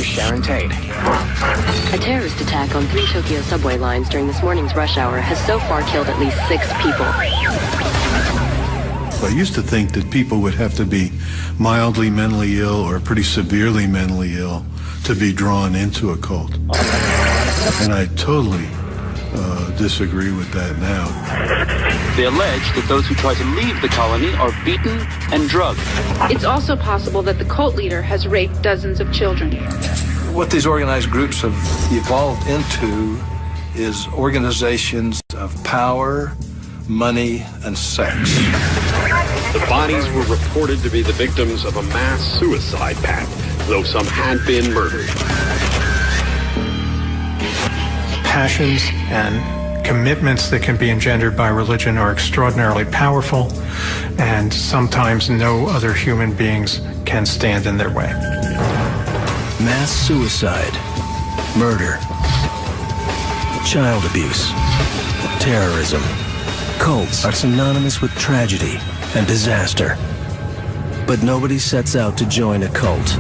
Here's Sharon Tate. A terrorist attack on 3 Tokyo subway lines during this morning's rush hour has so far killed at least 6 people. I used to think that people would have to be mildly mentally ill or pretty severely mentally ill to be drawn into a cult. And I totally disagree with that now. They allege that those who try to leave the colony are beaten and drugged. It's also possible that the cult leader has raped dozens of children. What these organized groups have evolved into is organizations of power, money, and sex. The bodies were reported to be the victims of a mass suicide pact, though some had been murdered. Passions and commitments that can be engendered by religion are extraordinarily powerful, and sometimes no other human beings can stand in their way. Mass suicide, murder, child abuse, terrorism. Cults are synonymous with tragedy and disaster. But nobody sets out to join a cult.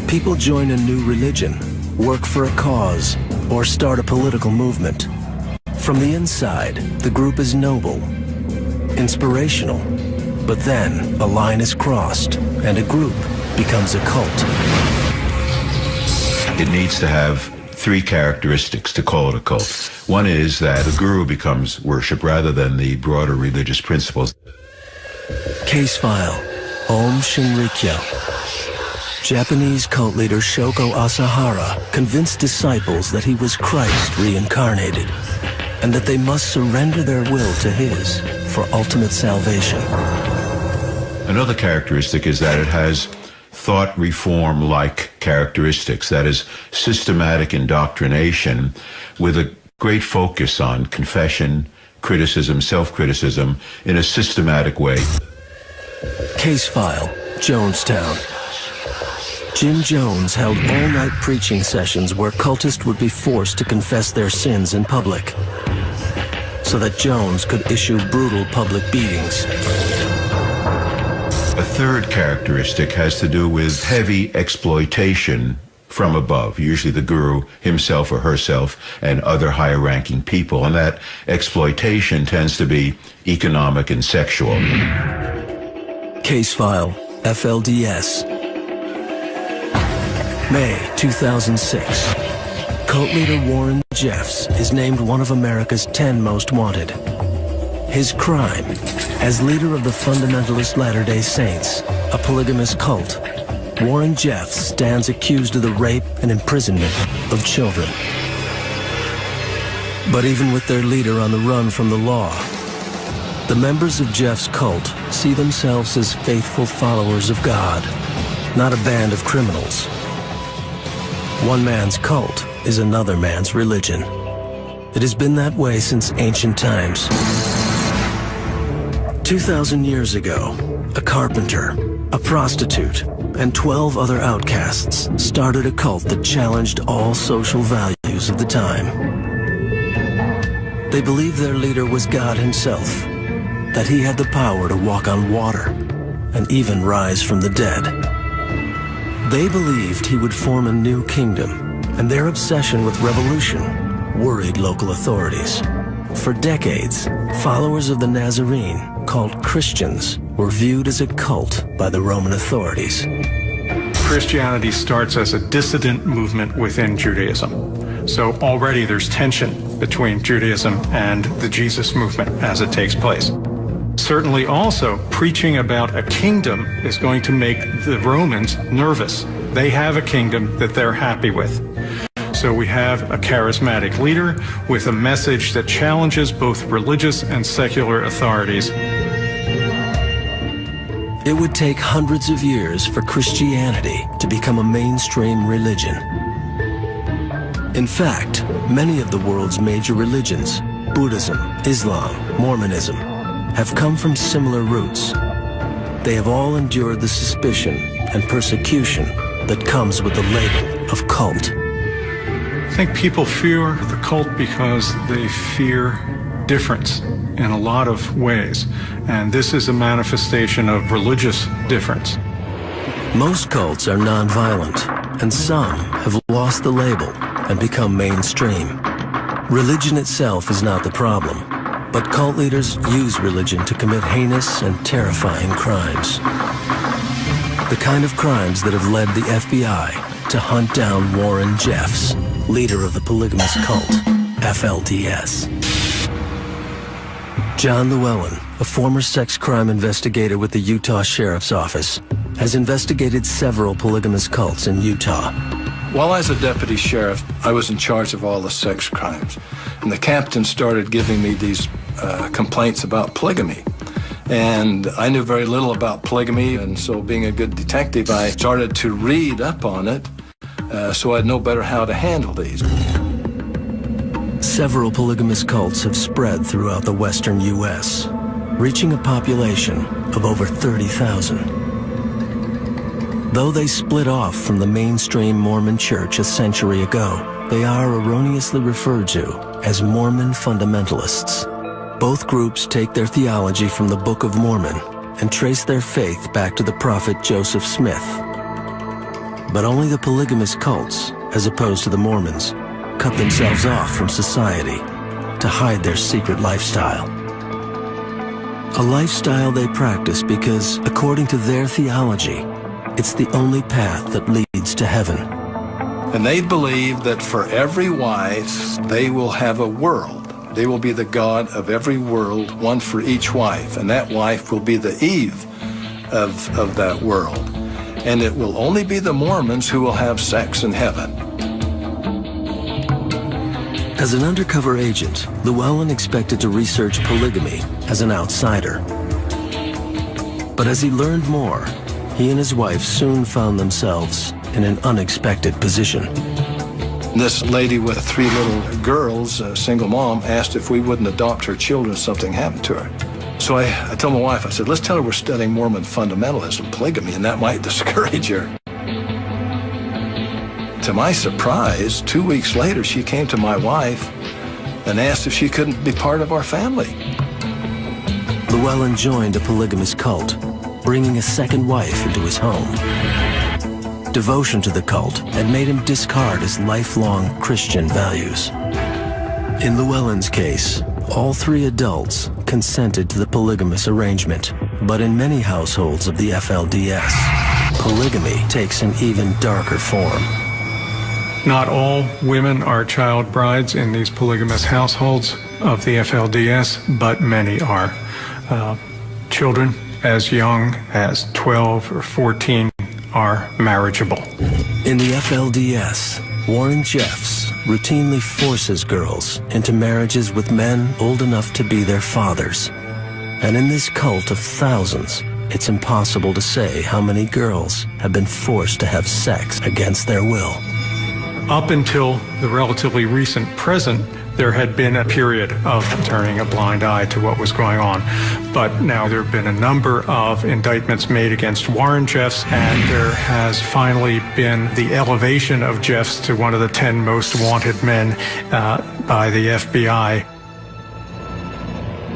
People join a new religion, work for a cause, or start a political movement. From the inside, the group is noble, inspirational, but then a line is crossed and a group becomes a cult. It needs to have 3 characteristics to call it a cult. One is that the guru becomes worship rather than the broader religious principles. Case file, Om Shinrikyo. Japanese cult leader Shoko Asahara convinced disciples that he was Christ reincarnated and that they must surrender their will to his for ultimate salvation. Another characteristic is that it has thought reform-like characteristics, that is, systematic indoctrination with a great focus on confession, criticism, self-criticism in a systematic way. Case file, Jonestown. Jim Jones held all-night preaching sessions where cultists would be forced to confess their sins in public, so that Jones could issue brutal public beatings. A third characteristic has to do with heavy exploitation from above, usually the guru himself or herself and other higher-ranking people, and that exploitation tends to be economic and sexual. Case file, FLDS. May 2006. Cult leader Warren Jeffs is named one of America's 10 most wanted. His crime, as leader of the Fundamentalist Latter-day Saints, a polygamous cult, Warren Jeffs stands accused of the rape and imprisonment of children. But even with their leader on the run from the law, the members of Jeff's cult see themselves as faithful followers of God, not a band of criminals. One man's cult is another man's religion. It has been that way since ancient times. 2,000 years ago, a carpenter, a prostitute, and 12 other outcasts started a cult that challenged all social values of the time. They believed their leader was God himself, that he had the power to walk on water and even rise from the dead. They believed he would form a new kingdom, and their obsession with revolution worried local authorities. For decades, followers of the Nazarene, called Christians, were viewed as a cult by the Roman authorities. Christianity starts as a dissident movement within Judaism. So already there's tension between Judaism and the Jesus movement as it takes place. Certainly also, preaching about a kingdom is going to make the Romans nervous. They have a kingdom that they're happy with. So we have a charismatic leader with a message that challenges both religious and secular authorities. It would take hundreds of years for Christianity to become a mainstream religion. In fact, many of the world's major religions, Buddhism, Islam, Mormonism, have come from similar roots. They have all endured the suspicion and persecution that comes with the label of cult. I think people fear the cult because they fear difference in a lot of ways, and this is a manifestation of religious difference. Most cults are nonviolent and some have lost the label and become mainstream. Religion itself is not the problem, but cult leaders use religion to commit heinous and terrifying crimes. The kind of crimes that have led the FBI to hunt down Warren Jeffs, leader of the polygamous cult, FLDS. John Llewellyn, a former sex crime investigator with the Utah Sheriff's Office, has investigated several polygamous cults in Utah. While I was a deputy sheriff, I was in charge of all the sex crimes. And the captain started giving me these complaints about polygamy. And I knew very little about polygamy, and so being a good detective, I started to read up on it so I'd know better how to handle these. Several polygamous cults have spread throughout the western U.S., reaching a population of over 30,000. Though they split off from the mainstream Mormon church a century ago, they are erroneously referred to as Mormon fundamentalists. Both groups take their theology from the Book of Mormon and trace their faith back to the prophet Joseph Smith. But only the polygamous cults, as opposed to the Mormons, cut themselves off from society to hide their secret lifestyle. A lifestyle they practice because, according to their theology, it's the only path that leads to heaven. And they believe that for every wife, they will have a world. They will be the God of every world, one for each wife. And that wife will be the Eve of that world. And it will only be the Mormons who will have sex in heaven. As an undercover agent, Llewellyn expected to research polygamy as an outsider. But as he learned more, he and his wife soon found themselves in an unexpected position. This lady with 3 little girls, a single mom, asked if we wouldn't adopt her children if something happened to her. So I told my wife, I said, let's tell her we're studying Mormon fundamentalism, polygamy, and that might discourage her. To my surprise, 2 weeks later, she came to my wife and asked if she couldn't be part of our family. Llewellyn joined a polygamous cult, bringing a second wife into his home. Devotion to the cult had made him discard his lifelong Christian values. In Llewellyn's case, all 3 adults consented to the polygamous arrangement, but in many households of the FLDS, polygamy takes an even darker form. Not all women are child brides in these polygamous households of the FLDS, but many are. Children as young as 12 or 14 are marriageable. In the FLDS, Warren Jeffs routinely forces girls into marriages with men old enough to be their fathers. And in this cult of thousands, it's impossible to say how many girls have been forced to have sex against their will. Up until the relatively recent present, there had been a period of turning a blind eye to what was going on. But now there have been a number of indictments made against Warren Jeffs, and there has finally been the elevation of Jeffs to one of the 10 most wanted men by the FBI.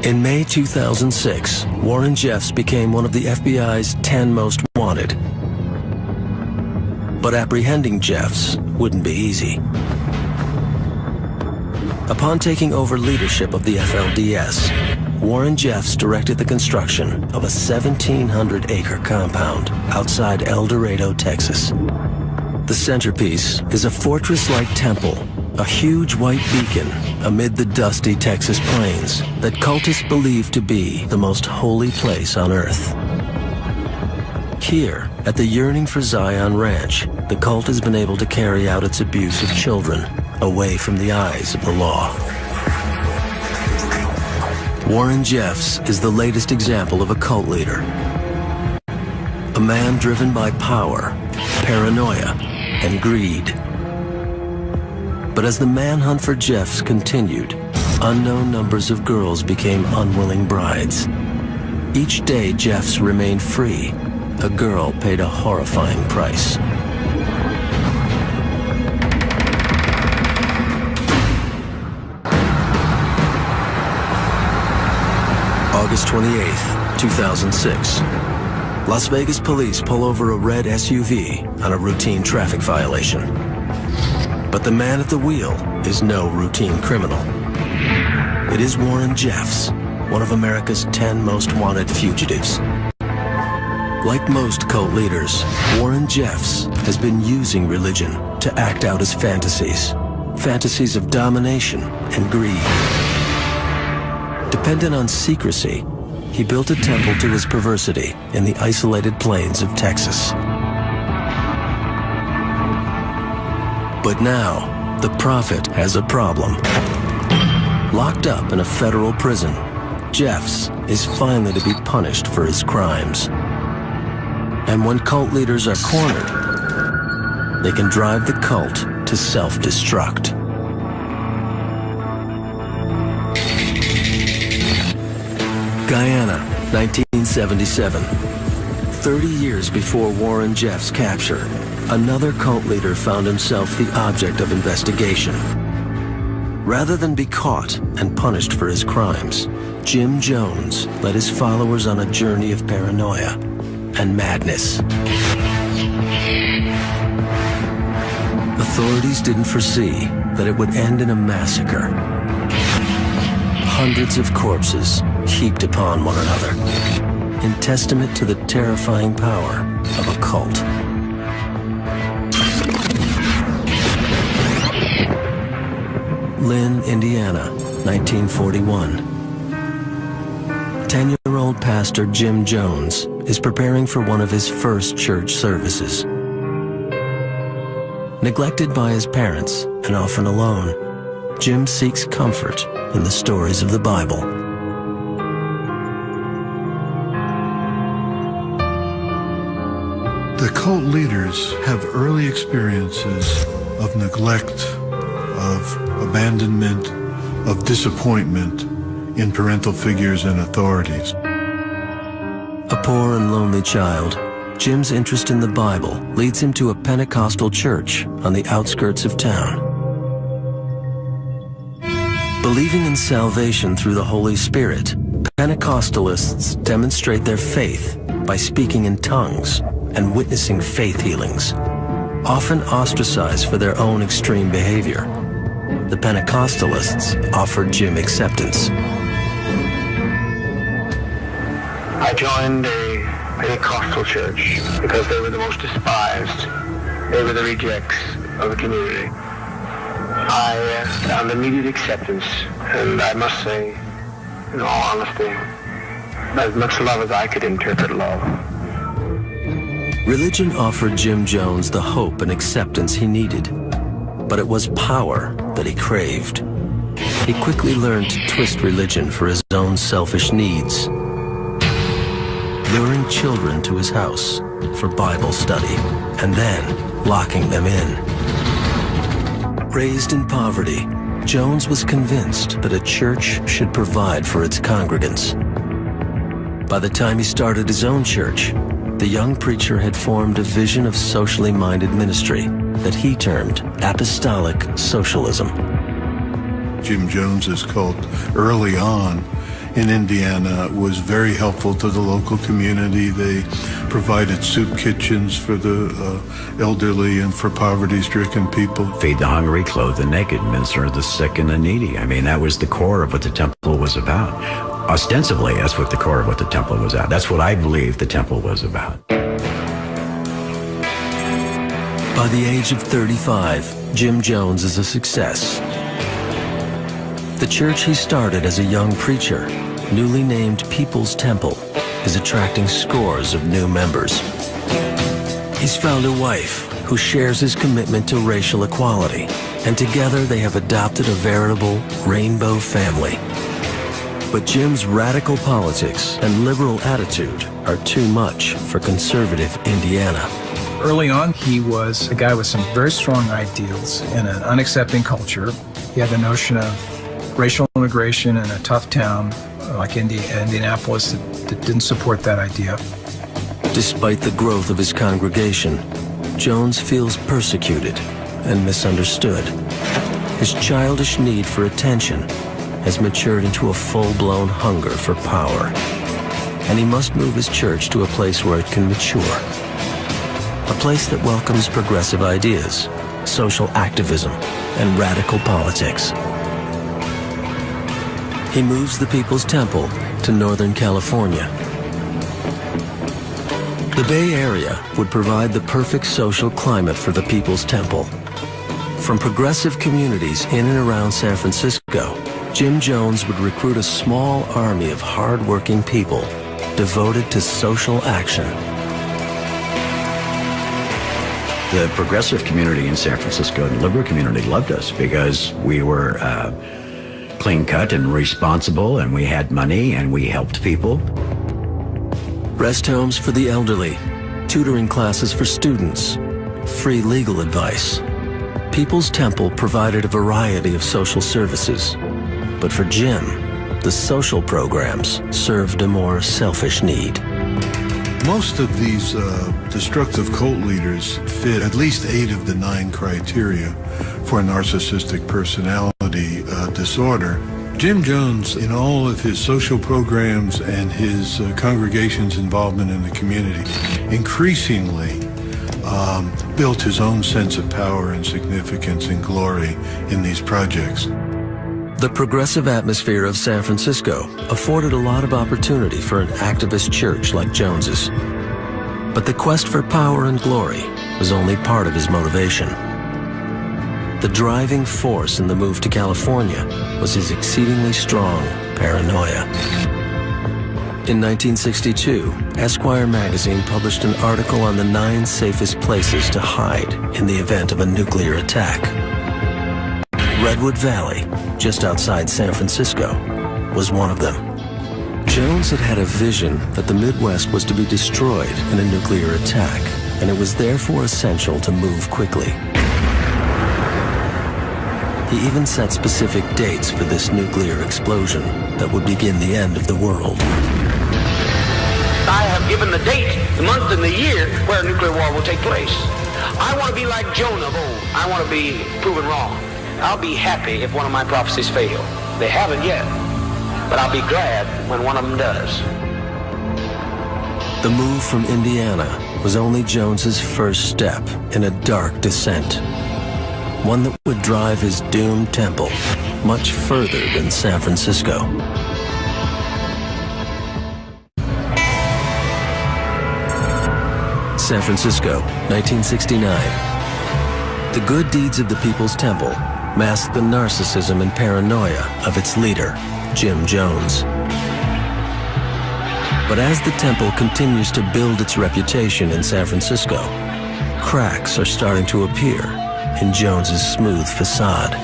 In May 2006, Warren Jeffs became one of the FBI's 10 most wanted. But apprehending Jeffs wouldn't be easy. Upon taking over leadership of the FLDS, Warren Jeffs directed the construction of a 1,700-acre compound outside El Dorado, Texas. The centerpiece is a fortress-like temple, a huge white beacon amid the dusty Texas plains that cultists believe to be the most holy place on earth. Here, at the Yearning for Zion Ranch, the cult has been able to carry out its abuse of children away from the eyes of the law. Warren Jeffs is the latest example of a cult leader. A man driven by power, paranoia, and greed. But as the manhunt for Jeffs continued, unknown numbers of girls became unwilling brides. Each day Jeffs remained free, a girl paid a horrifying price. August 28th, 2006. Las Vegas police pull over a red SUV on a routine traffic violation. But the man at the wheel is no routine criminal. It is Warren Jeffs, one of America's 10 most wanted fugitives. Like most cult leaders, Warren Jeffs has been using religion to act out his fantasies. Fantasies of domination and greed. Dependent on secrecy, he built a temple to his perversity in the isolated plains of Texas. But now, the prophet has a problem. Locked up in a federal prison, Jeffs is finally to be punished for his crimes. And when cult leaders are cornered, they can drive the cult to self-destruct. Guyana, 1977. 30 years before Warren Jeffs' capture, another cult leader found himself the object of investigation. Rather than be caught and punished for his crimes, Jim Jones led his followers on a journey of paranoia and madness. Authorities didn't foresee that it would end in a massacre. Hundreds of corpses heaped upon one another, in testament to the terrifying power of a cult. Lynn, Indiana, 1941. 10-year-old pastor Jim Jones is preparing for one of his first church services. Neglected by his parents and often alone, Jim seeks comfort in the stories of the Bible. The cult leaders have early experiences of neglect, of abandonment, of disappointment in parental figures and authorities. A poor and lonely child, Jim's interest in the Bible leads him to a Pentecostal church on the outskirts of town. Believing in salvation through the Holy Spirit, Pentecostalists demonstrate their faith by speaking in tongues and witnessing faith healings, often ostracized for their own extreme behavior. The Pentecostalists offered Jim acceptance. I joined a Pentecostal church because they were the most despised. They were the rejects of the community. I found immediate acceptance, and I must say, in all honesty, as much love as I could interpret love. Religion offered Jim Jones the hope and acceptance he needed, but it was power that he craved. He quickly learned to twist religion for his own selfish needs, luring children to his house for Bible study and then locking them in. Raised in poverty, Jones was convinced that a church should provide for its congregants. By the time he started his own church, the young preacher had formed a vision of socially minded ministry that he termed apostolic socialism. Jim Jones's cult early on in Indiana was very helpful to the local community. They provided soup kitchens for the elderly and for poverty-stricken people. Feed the hungry, clothe the naked, minister to the sick and the needy. I mean, that was the core of what the temple was about. Ostensibly, that's what the core of what the temple was about. That's what I believe the temple was about. By the age of 35, Jim Jones is a success. The church he started as a young preacher, newly named People's Temple, is attracting scores of new members. He's found a wife who shares his commitment to racial equality, and together they have adopted a veritable rainbow family. But Jim's radical politics and liberal attitude are too much for conservative Indiana. Early on, he was a guy with some very strong ideals in an unaccepting culture. He had the notion of racial integration in a tough town like Indianapolis that didn't support that idea. Despite the growth of his congregation, Jones feels persecuted and misunderstood. His childish need for attention has matured into a full-blown hunger for power. and he must move his church to a place where it can mature. A place that welcomes progressive ideas, social activism, and radical politics. He moves the People's Temple to Northern California. The Bay Area would provide the perfect social climate for the People's Temple. From progressive communities in and around San Francisco, Jim Jones would recruit a small army of hard-working people devoted to social action. The progressive community in San Francisco and the liberal community loved us because we were clean-cut and responsible, and we had money, and we helped people. Rest homes for the elderly, tutoring classes for students, free legal advice. People's Temple provided a variety of social services. But for Jim, the social programs served a more selfish need. Most of these destructive cult leaders fit at least 8 of the 9 criteria for a narcissistic personality disorder. Jim Jones, in all of his social programs and his congregation's involvement in the community, increasingly built his own sense of power and significance and glory in these projects. The progressive atmosphere of San Francisco afforded a lot of opportunity for an activist church like Jones's. But the quest for power and glory was only part of his motivation. The driving force in the move to California was his exceedingly strong paranoia. In 1962, Esquire magazine published an article on the 9 safest places to hide in the event of a nuclear attack. Redwood Valley, just outside San Francisco, was one of them. Jones had had a vision that the Midwest was to be destroyed in a nuclear attack, and it was therefore essential to move quickly. He even set specific dates for this nuclear explosion that would begin the end of the world. I have given the date, the month, and the year where a nuclear war will take place. I want to be like Jonah of old. I want to be proven wrong. I'll be happy if one of my prophecies fail. They haven't yet, but I'll be glad when one of them does. The move from Indiana was only Jones's first step in a dark descent, one that would drive his doomed temple much further than San Francisco. San Francisco, 1969. The good deeds of the People's Temple masked the narcissism and paranoia of its leader, Jim Jones. But as the temple continues to build its reputation in San Francisco, cracks are starting to appear in Jones's smooth facade.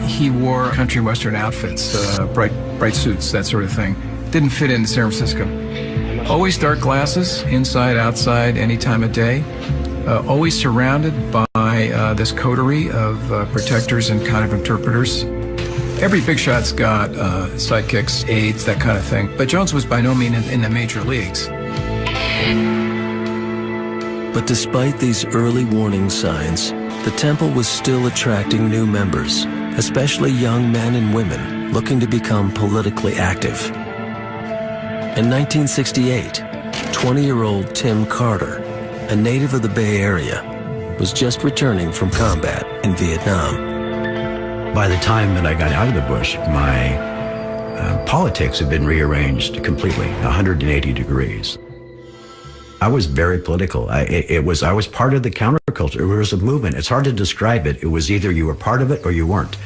He wore country western outfits, bright suits, that sort of thing. Didn't fit into San Francisco. Always dark glasses, inside, outside, any time of day. Always surrounded by this coterie of protectors and kind of interpreters. Every big shot's got sidekicks, aides, that kind of thing. But Jones was by no means in the major leagues. But despite these early warning signs, the temple was still attracting new members, especially young men and women looking to become politically active. In 1968, 20-year-old Tim Carter, a native of the Bay Area, was just returning from combat in Vietnam. By the time that I got out of the bush, my politics had been rearranged completely, 180 degrees. I was very political. I was part of the counterculture. It was a movement. It's hard to describe it. It was either you were part of it or you weren't.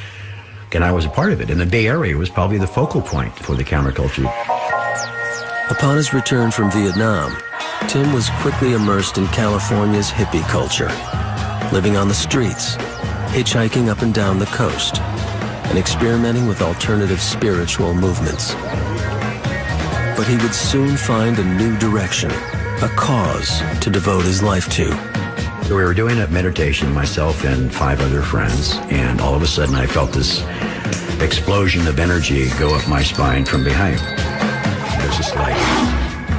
And I was a part of it. And the Bay Area was probably the focal point for the counterculture. Upon his return from Vietnam, Tim was quickly immersed in California's hippie culture, living on the streets, hitchhiking up and down the coast, and experimenting with alternative spiritual movements. But he would soon find a new direction, a cause to devote his life to. So we were doing a meditation, myself and 5 other friends, and all of a sudden I felt this explosion of energy go up my spine from behind. It was just like,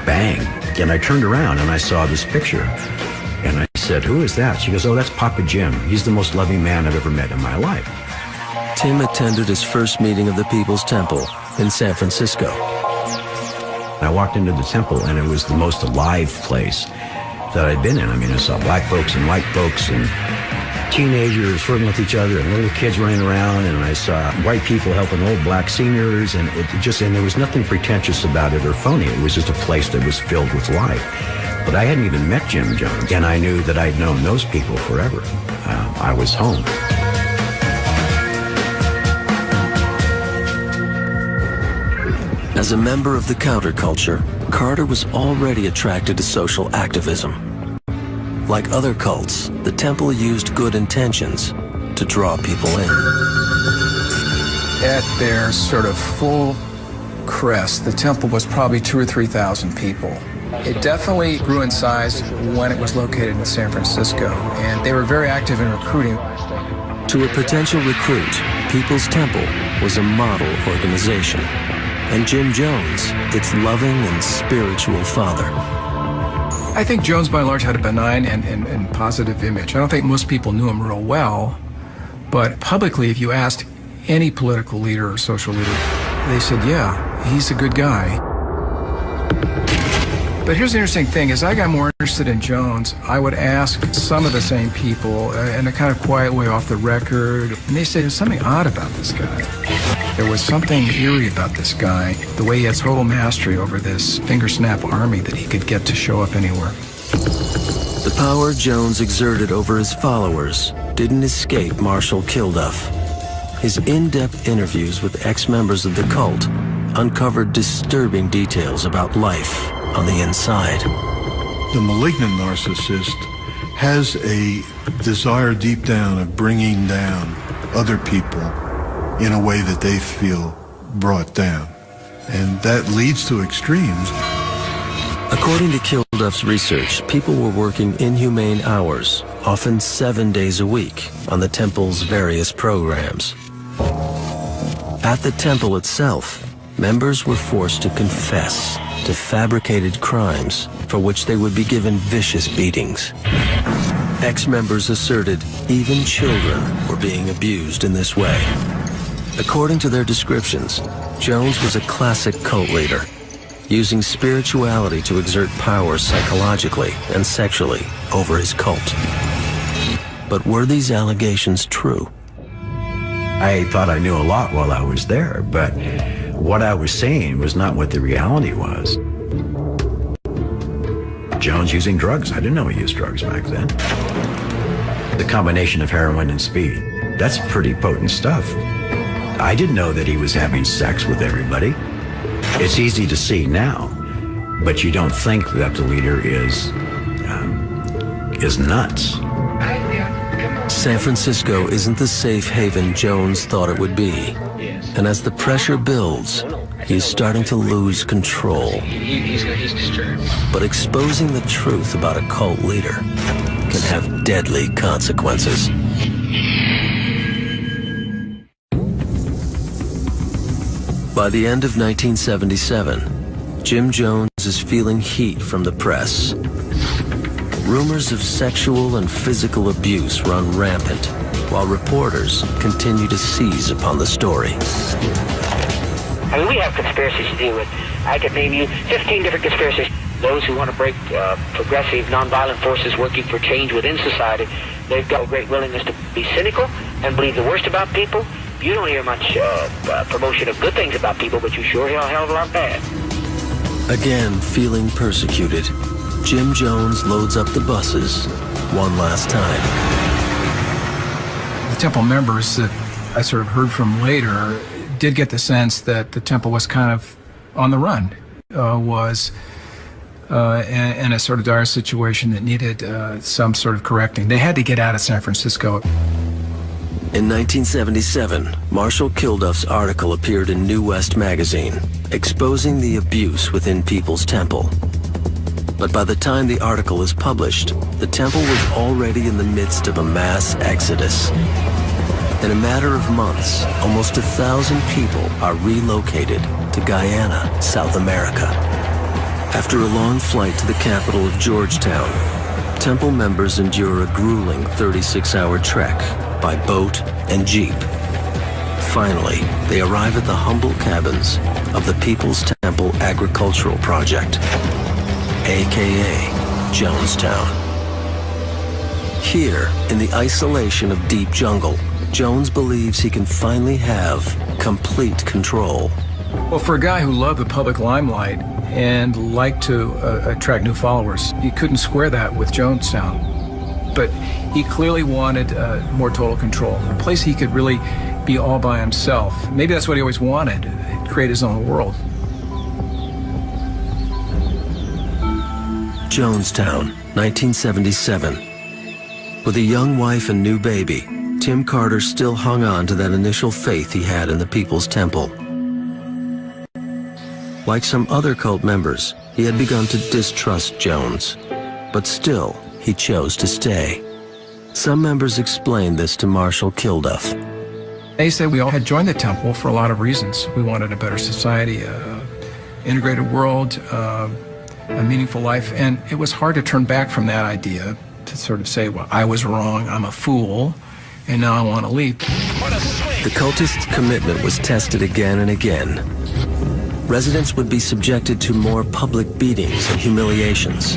bang. And I turned around and I saw this picture. And I said, "Who is that?" She goes, "Oh, that's Papa Jim. He's the most loving man I've ever met in my life." Tim attended his first meeting of the People's Temple in San Francisco. I walked into the temple, and it was the most alive place that I'd been in. I mean, I saw black folks and white folks and teenagers flirting with each other and little kids running around, and I saw white people helping old black seniors, and there was nothing pretentious about it or phony. It was just a place that was filled with life. But I hadn't even met Jim Jones, and I knew that I'd known those people forever. I was home. As a member of the counterculture, Carter was already attracted to social activism. Like other cults, the temple used good intentions to draw people in. At their sort of full crest, the temple was probably 2,000 or 3,000 people. It definitely grew in size when it was located in San Francisco, and they were very active in recruiting. To a potential recruit, People's Temple was a model organization, and Jim Jones, its loving and spiritual father. I think Jones, by and large, had a benign and positive image. I don't think most people knew him real well, but publicly, if you asked any political leader or social leader, they said, yeah, he's a good guy. But here's the interesting thing. As I got more interested in Jones, I would ask some of the same people in a kind of quiet way off the record, and they said, there's something odd about this guy. There was something eerie about this guy, the way he had total mastery over this finger-snap army that he could get to show up anywhere. The power Jones exerted over his followers didn't escape Marshall Kilduff. His in-depth interviews with ex-members of the cult uncovered disturbing details about life on the inside. The malignant narcissist has a desire deep down of bringing down other people in a way that they feel brought down. And that leads to extremes. According to Kilduff's research, people were working inhumane hours, often 7 days a week, on the temple's various programs. At the temple itself, members were forced to confess to fabricated crimes for which they would be given vicious beatings. Ex-members asserted even children were being abused in this way. According to their descriptions, Jones was a classic cult leader, using spirituality to exert power psychologically and sexually over his cult. But were these allegations true? I thought I knew a lot while I was there, but what I was saying was not what the reality was. Jones using drugs. I didn't know he used drugs back then. The combination of heroin and speed. That's pretty potent stuff. I didn't know that he was having sex with everybody. It's easy to see now, but you don't think that the leader is nuts. San Francisco isn't the safe haven Jones thought it would be. And as the pressure builds, he's starting to lose control. He's disturbed. But exposing the truth about a cult leader can have deadly consequences. By the end of 1977, Jim Jones is feeling heat from the press. Rumors of sexual and physical abuse run rampant, while reporters continue to seize upon the story. I mean, we have conspiracies to deal with. I could name you 15 different conspiracies. Those who want to break progressive, nonviolent forces working for change within society, they've got a great willingness to be cynical and believe the worst about people. You don't hear much promotion of good things about people, but you sure hear a hell of a lot bad. Again, feeling persecuted, Jim Jones loads up the buses one last time. The temple members that I sort of heard from later did get the sense that the temple was kind of on the run, was in a sort of dire situation that needed some sort of correcting. They had to get out of San Francisco. In 1977, Marshall Kilduff's article appeared in New West magazine, exposing the abuse within People's Temple. But by the time the article is published, the temple was already in the midst of a mass exodus. In a matter of months, almost 1,000 people are relocated to Guyana, South America. After a long flight to the capital of Georgetown, temple members endure a grueling 36-hour trek by boat and jeep. Finally, they arrive at the humble cabins of the People's Temple Agricultural Project, aka Jonestown. Here, in the isolation of deep jungle, Jones believes he can finally have complete control. Well, for a guy who loved the public limelight and liked to attract new followers, you couldn't square that with Jonestown. But he clearly wanted more total control, a place he could really be all by himself. Maybe that's what he always wanted, create his own world. Jonestown, 1977. With a young wife and new baby, Tim Carter still hung on to that initial faith he had in the People's Temple. Like some other cult members, he had begun to distrust Jones, but still, he chose to stay. Some members explained this to Marshall Kilduff. They said we all had joined the temple for a lot of reasons. We wanted a better society, integrated world, a meaningful life, and it was hard to turn back from that idea, to sort of say, well, I was wrong, I'm a fool, and now I want to leave. The cultists' commitment was tested again and again. Residents would be subjected to more public beatings and humiliations.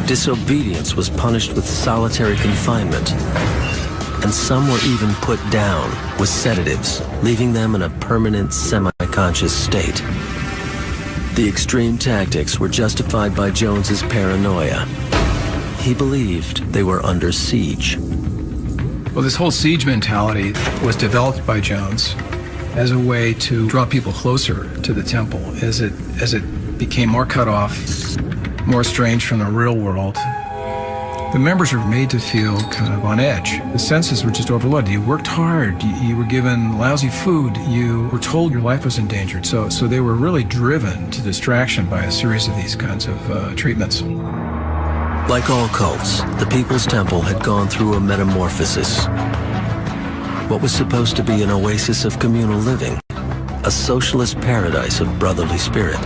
Disobedience was punished with solitary confinement, and some were even put down with sedatives, leaving them in a permanent semi-conscious state. The extreme tactics were justified by Jones's paranoia. He believed they were under siege. Well, this whole siege mentality was developed by Jones as a way to draw people closer to the temple as it became more cut off, more estranged from the real world. The members were made to feel kind of on edge. The senses were just overloaded. You worked hard, you were given lousy food, you were told your life was endangered. So they were really driven to distraction by a series of these kinds of treatments. Like all cults, the People's Temple had gone through a metamorphosis. What was supposed to be an oasis of communal living, a socialist paradise of brotherly spirit,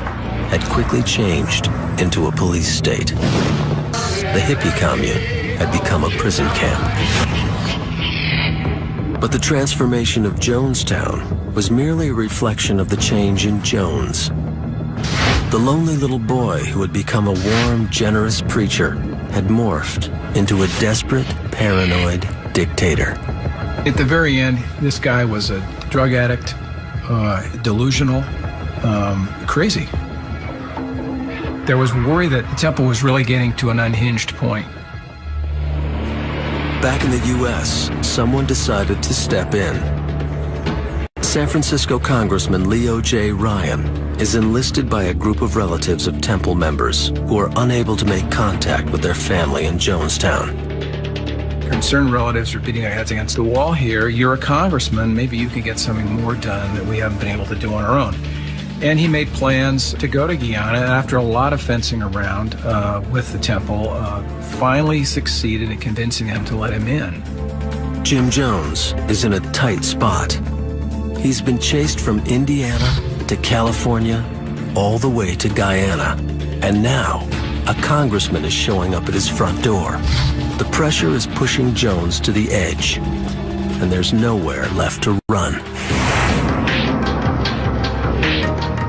had quickly changed into a police state. The hippie commune had become a prison camp. But the transformation of Jonestown was merely a reflection of the change in Jones. The lonely little boy who had become a warm, generous preacher had morphed into a desperate, paranoid dictator. At the very end, this guy was a drug addict, delusional, crazy. There was worry that the temple was really getting to an unhinged point. Back in the U.S., someone decided to step in. San Francisco Congressman Leo J. Ryan is enlisted by a group of relatives of temple members who are unable to make contact with their family in Jonestown. Concerned relatives are beating their heads against the wall here. You're a congressman, maybe you can get something more done that we haven't been able to do on our own. And he made plans to go to Guyana, and after a lot of fencing around with the temple, finally succeeded in convincing them to let him in. Jim Jones is in a tight spot. He's been chased from Indiana to California, all the way to Guyana. And now, a congressman is showing up at his front door. The pressure is pushing Jones to the edge, and there's nowhere left to run.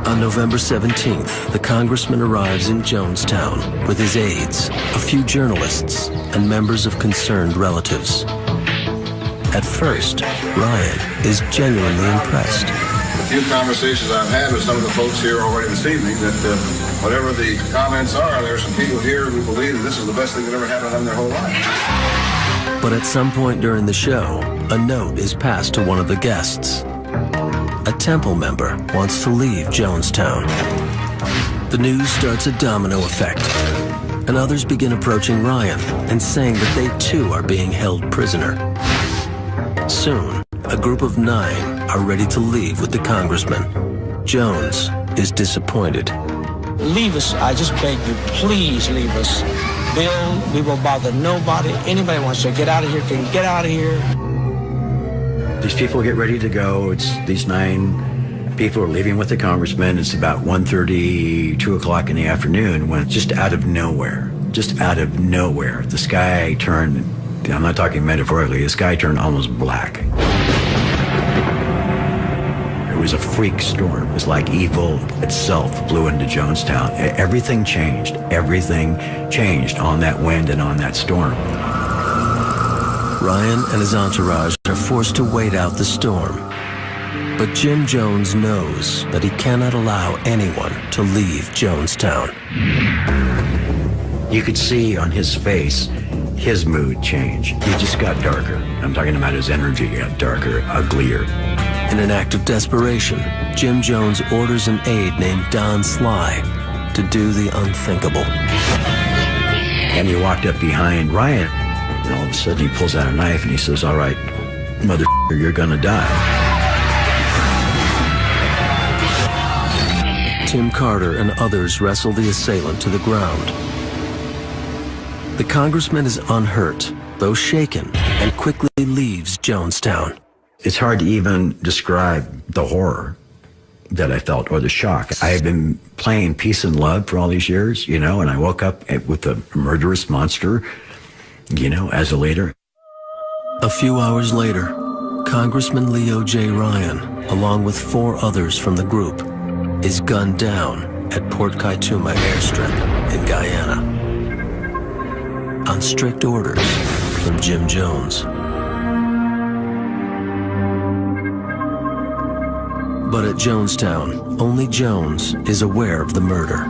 On November 17th, the congressman arrives in Jonestown with his aides, a few journalists, and members of concerned relatives. At first, Ryan is genuinely impressed. The few conversations I've had with some of the folks here already this evening, that whatever the comments are, there are some people here who believe that this is the best thing that ever happened to them their whole life. But at some point during the show, a note is passed to one of the guests. A temple member wants to leave Jonestown. The news starts a domino effect, and others begin approaching Ryan and saying that they too are being held prisoner. Soon, a group of 9 are ready to leave with the congressman. Jones is disappointed. Leave us. I just beg you, please leave us. Bill, we will bother nobody. Anybody wants to get out of here can get out of here. These people get ready to go. It's these 9 people are leaving with the congressman. It's about 1:30, 2 o'clock in the afternoon when just out of nowhere, the sky turned, I'm not talking metaphorically, the sky turned almost black. It was a freak storm. It was like evil itself blew into Jonestown. Everything changed. Everything changed on that wind and on that storm. Ryan and his entourage are forced to wait out the storm. But Jim Jones knows that he cannot allow anyone to leave Jonestown. You could see on his face his mood change. He just got darker. I'm talking about his energy got darker, uglier. In an act of desperation, Jim Jones orders an aide named Don Sly to do the unthinkable. And he walked up behind Ryan, and all of a sudden he pulls out a knife and he says, "All right, motherfucker, you're gonna die." Tim Carter and others wrestle the assailant to the ground. The congressman is unhurt, though shaken, and quickly leaves Jonestown. It's hard to even describe the horror that I felt, or the shock. I had been playing peace and love for all these years, you know, and I woke up with a murderous monster, you know, as a leader. A few hours later, Congressman Leo J. Ryan, along with 4 others from the group, is gunned down at Port Kaituma airstrip in Guyana on strict orders from Jim Jones. But at Jonestown, only Jones is aware of the murder.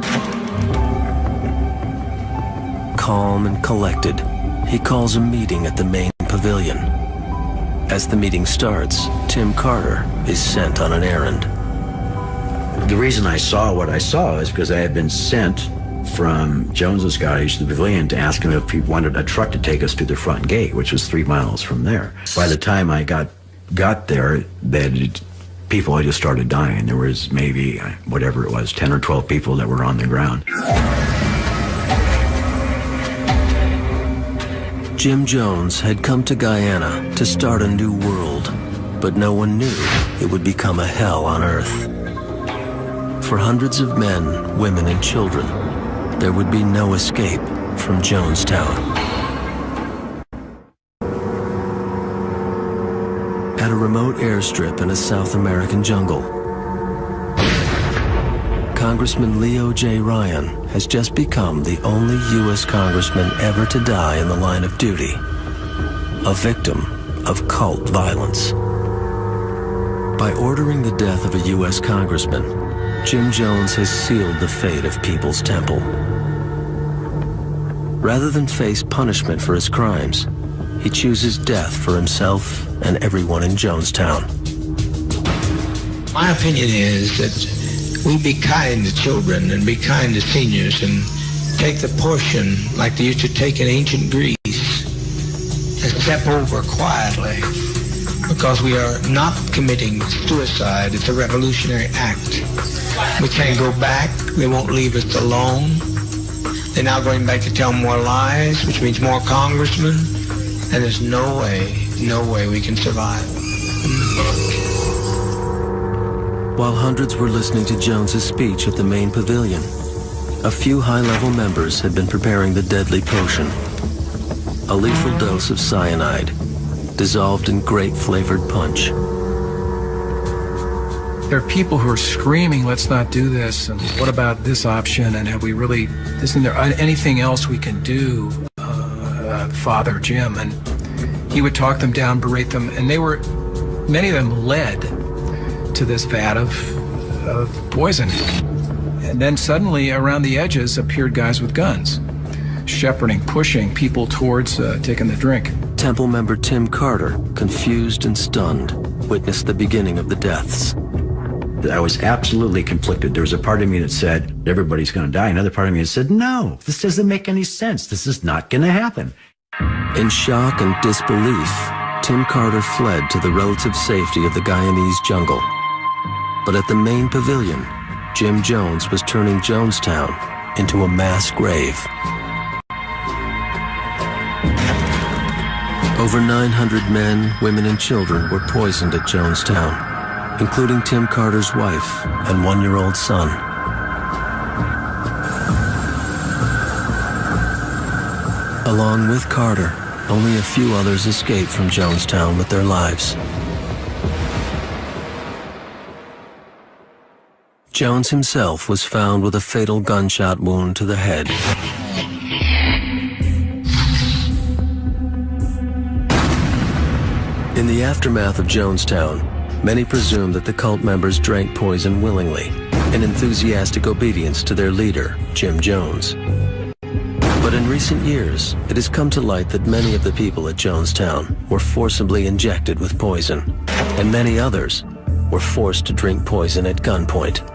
Calm and collected, he calls a meeting at the main pavilion. As the meeting starts, Tim Carter is sent on an errand. The reason I saw what I saw is because I had been sent from Jones's cottage to the pavilion to ask him if he wanted a truck to take us to the front gate, which was 3 miles from there. By the time I got there, people had just started dying. There was maybe, whatever it was, 10 or 12 people that were on the ground. Jim Jones had come to Guyana to start a new world, but no one knew it would become a hell on earth. For hundreds of men, women, and children, there would be no escape from Jonestown. At a remote airstrip in a South American jungle, Congressman Leo J. Ryan has just become the only U.S. congressman ever to die in the line of duty, a victim of cult violence. By ordering the death of a U.S. congressman, Jim Jones has sealed the fate of People's Temple. Rather than face punishment for his crimes, he chooses death for himself and everyone in Jonestown. My opinion is that we be kind to children and be kind to seniors and take the portion like they used to take in ancient Greece and step over quietly, because we are not committing suicide. It's a revolutionary act. We can't go back. They won't leave us alone. They're now going back to tell more lies, which means more congressmen, and there's no way we can survive. While hundreds were listening to Jones's speech at the main pavilion, a few high-level members had been preparing the deadly potion, a lethal dose of cyanide, dissolved in grape-flavored punch. There are people who are screaming, "Let's not do this," and "What about this option?" and "Have we really, isn't there anything else we can do, Father Jim?" And he would talk them down, berate them, and many of them led to this vat of poison. And then suddenly, around the edges, appeared guys with guns, shepherding, pushing people towards taking the drink. Temple member Tim Carter, confused and stunned, witnessed the beginning of the deaths. I was absolutely conflicted. There was a part of me that said, everybody's going to die. Another part of me that said, no, this doesn't make any sense. This is not going to happen. In shock and disbelief, Tim Carter fled to the relative safety of the Guyanese jungle. But at the main pavilion, Jim Jones was turning Jonestown into a mass grave. Over 900 men, women, and children were poisoned at Jonestown, including Tim Carter's wife and 1-year-old son. Along with Carter, only a few others escaped from Jonestown with their lives. Jones himself was found with a fatal gunshot wound to the head. In the aftermath of Jonestown, many presumed that the cult members drank poison willingly, in enthusiastic obedience to their leader, Jim Jones. But in recent years, it has come to light that many of the people at Jonestown were forcibly injected with poison, and many others were forced to drink poison at gunpoint.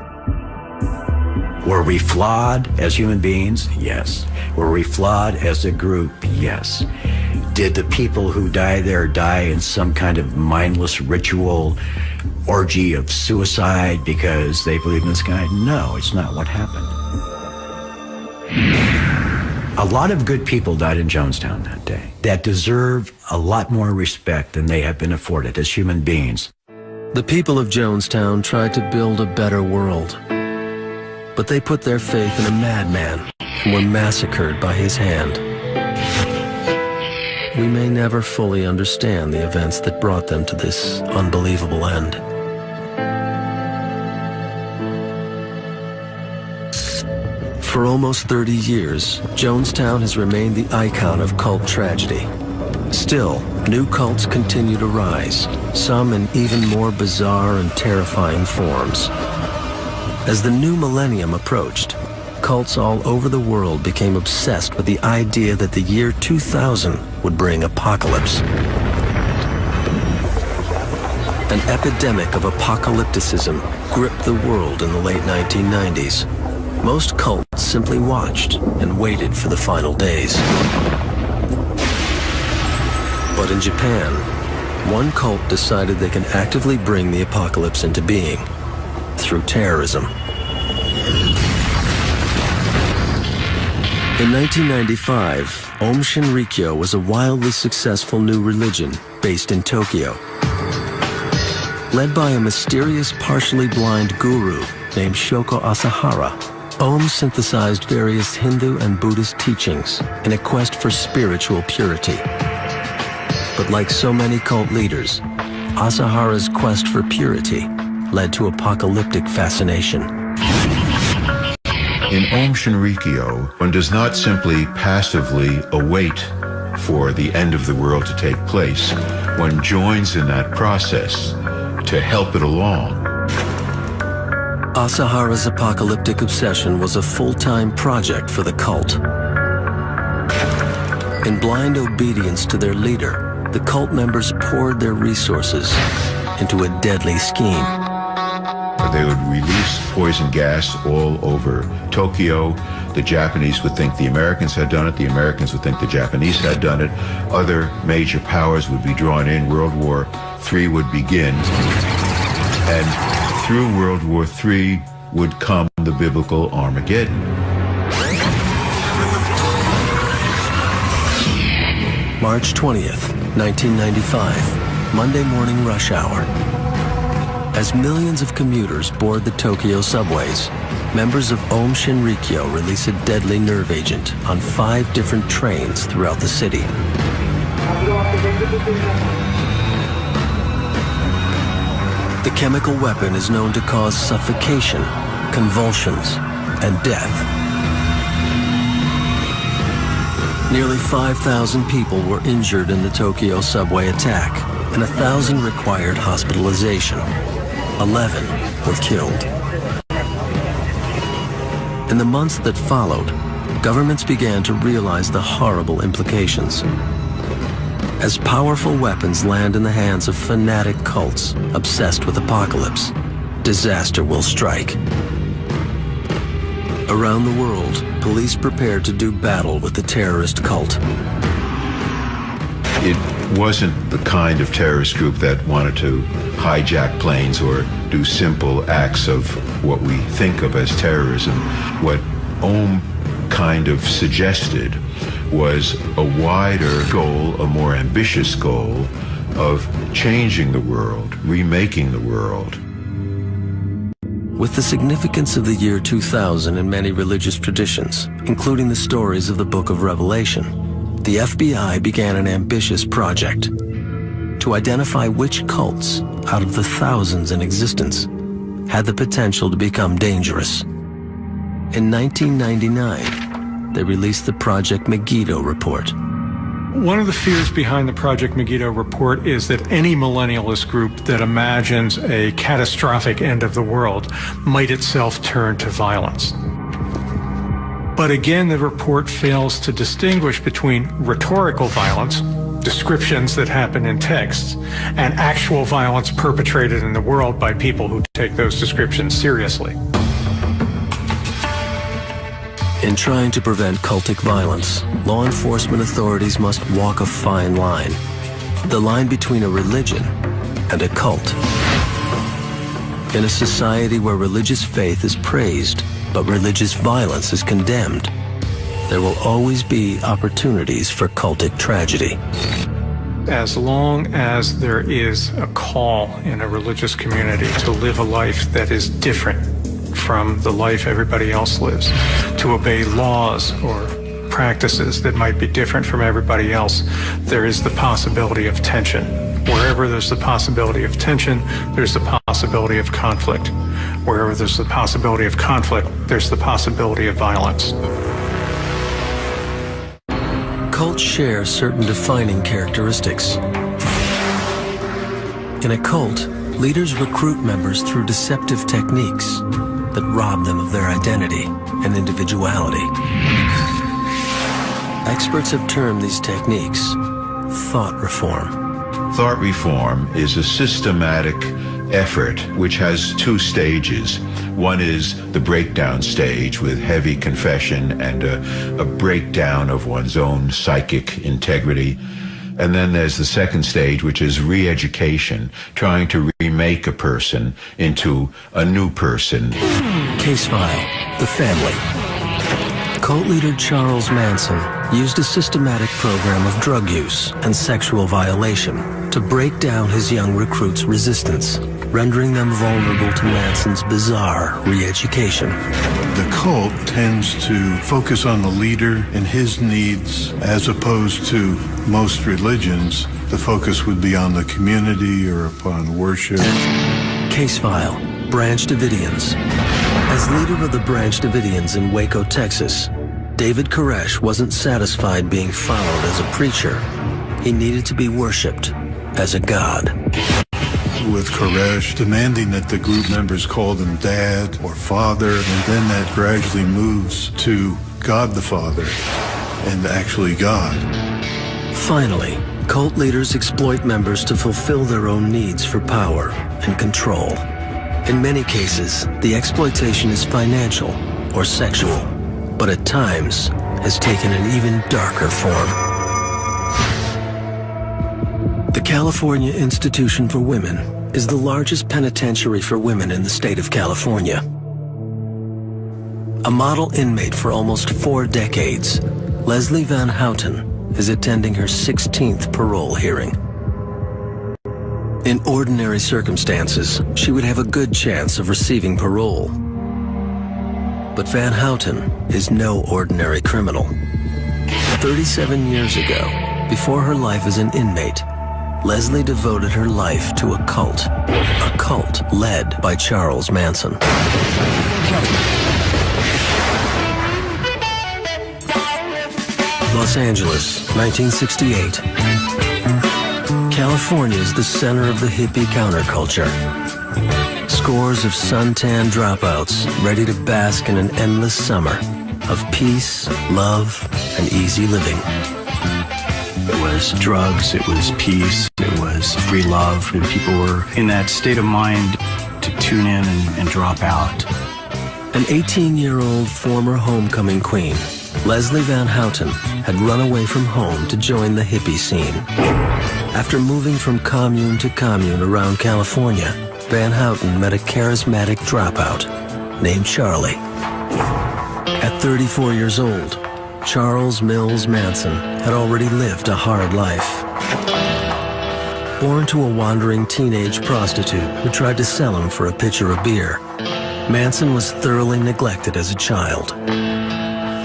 Were we flawed as human beings? Yes. Were we flawed as a group? Yes. Did the people who die there die in some kind of mindless ritual orgy of suicide because they believe in this guy? No, it's not what happened. A lot of good people died in Jonestown that day that deserve a lot more respect than they have been afforded as human beings. The people of Jonestown tried to build a better world, but they put their faith in a madman and were massacred by his hand. We may never fully understand the events that brought them to this unbelievable end. For almost 30 years, Jonestown has remained the icon of cult tragedy. Still, new cults continue to rise, some in even more bizarre and terrifying forms. As the new millennium approached, cults all over the world became obsessed with the idea that the year 2000 would bring apocalypse. An epidemic of apocalypticism gripped the world in the late 1990s. Most cults simply watched and waited for the final days. But in Japan, one cult decided they can actively bring the apocalypse into being through terrorism. In 1995, Aum Shinrikyo was a wildly successful new religion based in Tokyo. Led by a mysterious, partially blind guru named Shoko Asahara, Aum synthesized various Hindu and Buddhist teachings in a quest for spiritual purity. But like so many cult leaders, Asahara's quest for purity led to apocalyptic fascination. In Aum Shinrikyo, one does not simply passively await for the end of the world to take place. One joins in that process to help it along. Asahara's apocalyptic obsession was a full-time project for the cult. In blind obedience to their leader, the cult members poured their resources into a deadly scheme. They would release poison gas all over Tokyo. The Japanese would think the Americans had done it. The Americans would think the Japanese had done it. Other major powers would be drawn in. World War III would begin. And through World War III would come the biblical Armageddon. March 20th, 1995, Monday morning rush hour. As millions of commuters board the Tokyo subways, members of Aum Shinrikyo release a deadly nerve agent on 5 different trains throughout the city. The chemical weapon is known to cause suffocation, convulsions, and death. Nearly 5,000 people were injured in the Tokyo subway attack, and 1,000 required hospitalization. 11 were killed. In the months that followed, governments began to realize the horrible implications. As powerful weapons land in the hands of fanatic cults obsessed with apocalypse, disaster will strike. Around the world, police prepared to do battle with the terrorist cult. It wasn't the kind of terrorist group that wanted to hijack planes or do simple acts of what we think of as terrorism. What Aum kind of suggested was a wider goal, a more ambitious goal of changing the world, remaking the world. With the significance of the year 2000 in many religious traditions, including the stories of the Book of Revelation, the FBI began an ambitious project to identify which cults, out of the thousands in existence, had the potential to become dangerous. In 1999, they released the Project Megiddo report. One of the fears behind the Project Megiddo report is that any millennialist group that imagines a catastrophic end of the world might itself turn to violence. But again, the report fails to distinguish between rhetorical violence, descriptions that happen in texts, and actual violence perpetrated in the world by people who take those descriptions seriously. In trying to prevent cultic violence, law enforcement authorities must walk a fine line. The line between a religion and a cult. In a society where religious faith is praised, but religious violence is condemned, there will always be opportunities for cultic tragedy. As long as there is a call in a religious community to live a life that is different from the life everybody else lives, to obey laws or practices that might be different from everybody else, there is the possibility of tension. Wherever there's the possibility of tension, there's the possibility of conflict. Wherever there's the possibility of conflict, there's the possibility of violence. Cults share certain defining characteristics. In a cult, leaders recruit members through deceptive techniques that rob them of their identity and individuality. Experts have termed these techniques thought reform. Thought reform is a systematic effort which has two stages. One is the breakdown stage with heavy confession and a breakdown of one's own psychic integrity. And then there's the second stage, which is re-education, trying to remake a person into a new person. Case file: the family. Cult leader Charles Manson used a systematic program of drug use and sexual violation to break down his young recruits' resistance, rendering them vulnerable to Manson's bizarre re-education. The cult tends to focus on the leader and his needs, as opposed to most religions. The focus would be on the community or upon worship. Case file: Branch Davidians. As leader of the Branch Davidians in Waco, Texas, David Koresh wasn't satisfied being followed as a preacher. He needed to be worshipped as a god. With Koresh demanding that the group members call him Dad or Father, and then that gradually moves to God the Father and actually God. Finally, cult leaders exploit members to fulfill their own needs for power and control. In many cases, the exploitation is financial or sexual, but at times has taken an even darker form. The California Institution for Women is the largest penitentiary for women in the state of California. A model inmate for almost 4 decades, Leslie Van Houten is attending her 16th parole hearing. In ordinary circumstances, she would have a good chance of receiving parole. But Van Houten is no ordinary criminal. 37 years ago, before her life as an inmate, Leslie devoted her life to a cult led by Charles Manson. Los Angeles, 1968. California is the center of the hippie counterculture. Scores of suntan dropouts ready to bask in an endless summer of peace, love, and easy living. It was drugs, it was peace, it was free love, and people were in that state of mind to tune in and drop out. An 18-year-old former homecoming queen, Leslie Van Houten had run away from home to join the hippie scene. After moving from commune to commune around California, Van Houten met a charismatic dropout named Charlie. At 34 years old, Charles Mills Manson had already lived a hard life. Born to a wandering teenage prostitute who tried to sell him for a pitcher of beer, Manson was thoroughly neglected as a child.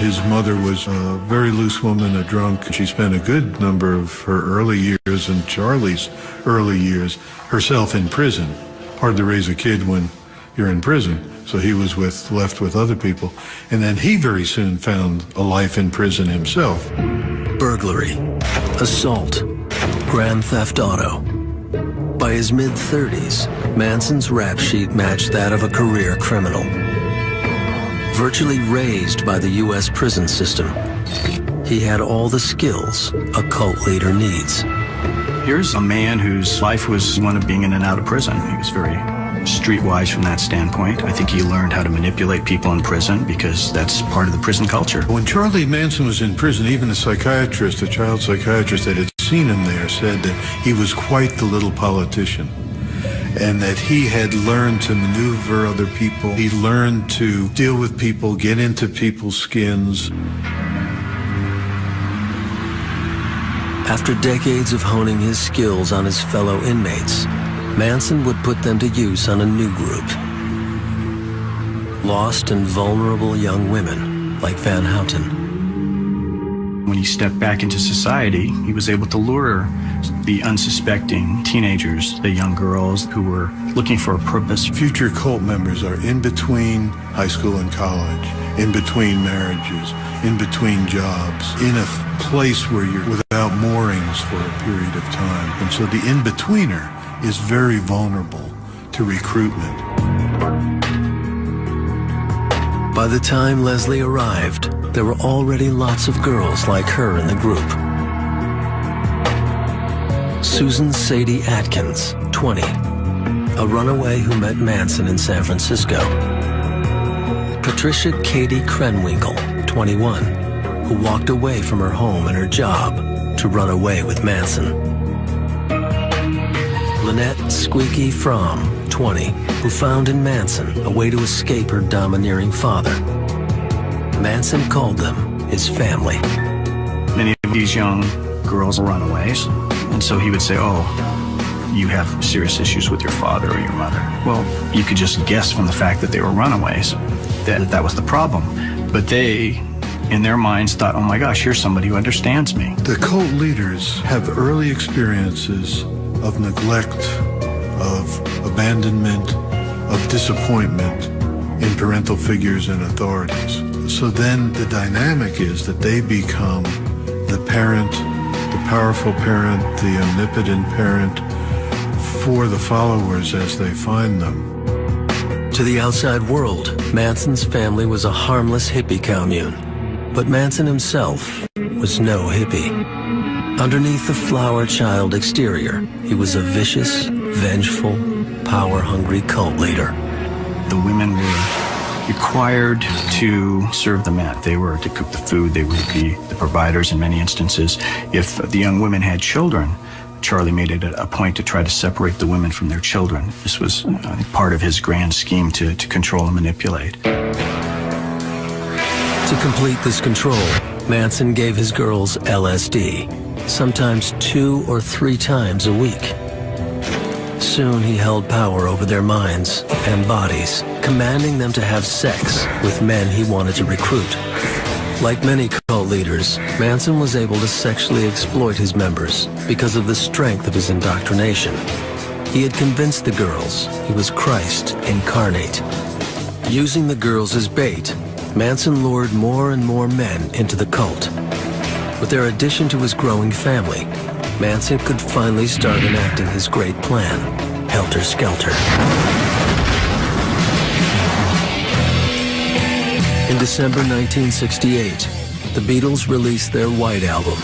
His mother was a very loose woman, a drunk. She spent a good number of her early years and Charlie's early years herself in prison. Hard to raise a kid when you're in prison. So he was left with other people. And then he very soon found a life in prison himself. Burglary, assault, grand theft auto. By his mid-30s, Manson's rap sheet matched that of a career criminal. Virtually raised by the U.S. prison system, he had all the skills a cult leader needs. Here's a man whose life was one of being in and out of prison. He was very streetwise from that standpoint. I think he learned how to manipulate people in prison because that's part of the prison culture. When Charlie Manson was in prison, even a psychiatrist, a child psychiatrist that had seen him there, said that he was quite the little politician and that he had learned to maneuver other people. He learned to deal with people, get into people's skins. After decades of honing his skills on his fellow inmates, Manson would put them to use on a new group. Lost and vulnerable young women like Van Houten. When he stepped back into society, he was able to lure the unsuspecting teenagers, the young girls who were looking for a purpose. Future cult members are in between high school and college, in between marriages, in between jobs, in a place where you're without moorings for a period of time. And so the in-betweener is very vulnerable to recruitment. By the time Leslie arrived, there were already lots of girls like her in the group. Susan Sadie Atkins, 20, a runaway who met Manson in San Francisco. Patricia Katie Krenwinkel, 21, who walked away from her home and her job to run away with Manson. Lynette Squeaky Fromm, 20, who found in Manson a way to escape her domineering father. Manson called them his family. Many of these young girls are runaways, and so he would say, oh, you have serious issues with your father or your mother. Well, you could just guess from the fact that they were runaways that was the problem. But they, in their minds, thought, oh my gosh, here's somebody who understands me. The cult leaders have early experiences of neglect, of abandonment, of disappointment in parental figures and authorities. So then the dynamic is that they become the parent, the powerful parent, the omnipotent parent for the followers as they find them. To the outside world, Manson's family was a harmless hippie commune. But Manson himself was no hippie. Underneath the flower child exterior, he was a vicious, vengeful, power-hungry cult leader. The women were required to serve the men. They were to cook the food. They would be the providers in many instances. If the young women had children, Charlie made it a point to try to separate the women from their children. This was part of his grand scheme to control and manipulate. To complete this control, Manson gave his girls LSD, sometimes 2 or 3 times a week. Soon he held power over their minds and bodies, commanding them to have sex with men he wanted to recruit. Like many cult leaders, Manson was able to sexually exploit his members because of the strength of his indoctrination. He had convinced the girls he was Christ incarnate. Using the girls as bait, Manson lured more and more men into the cult. With their addition to his growing family, Manson could finally start enacting his great plan, Helter Skelter. In December 1968, the Beatles released their White Album.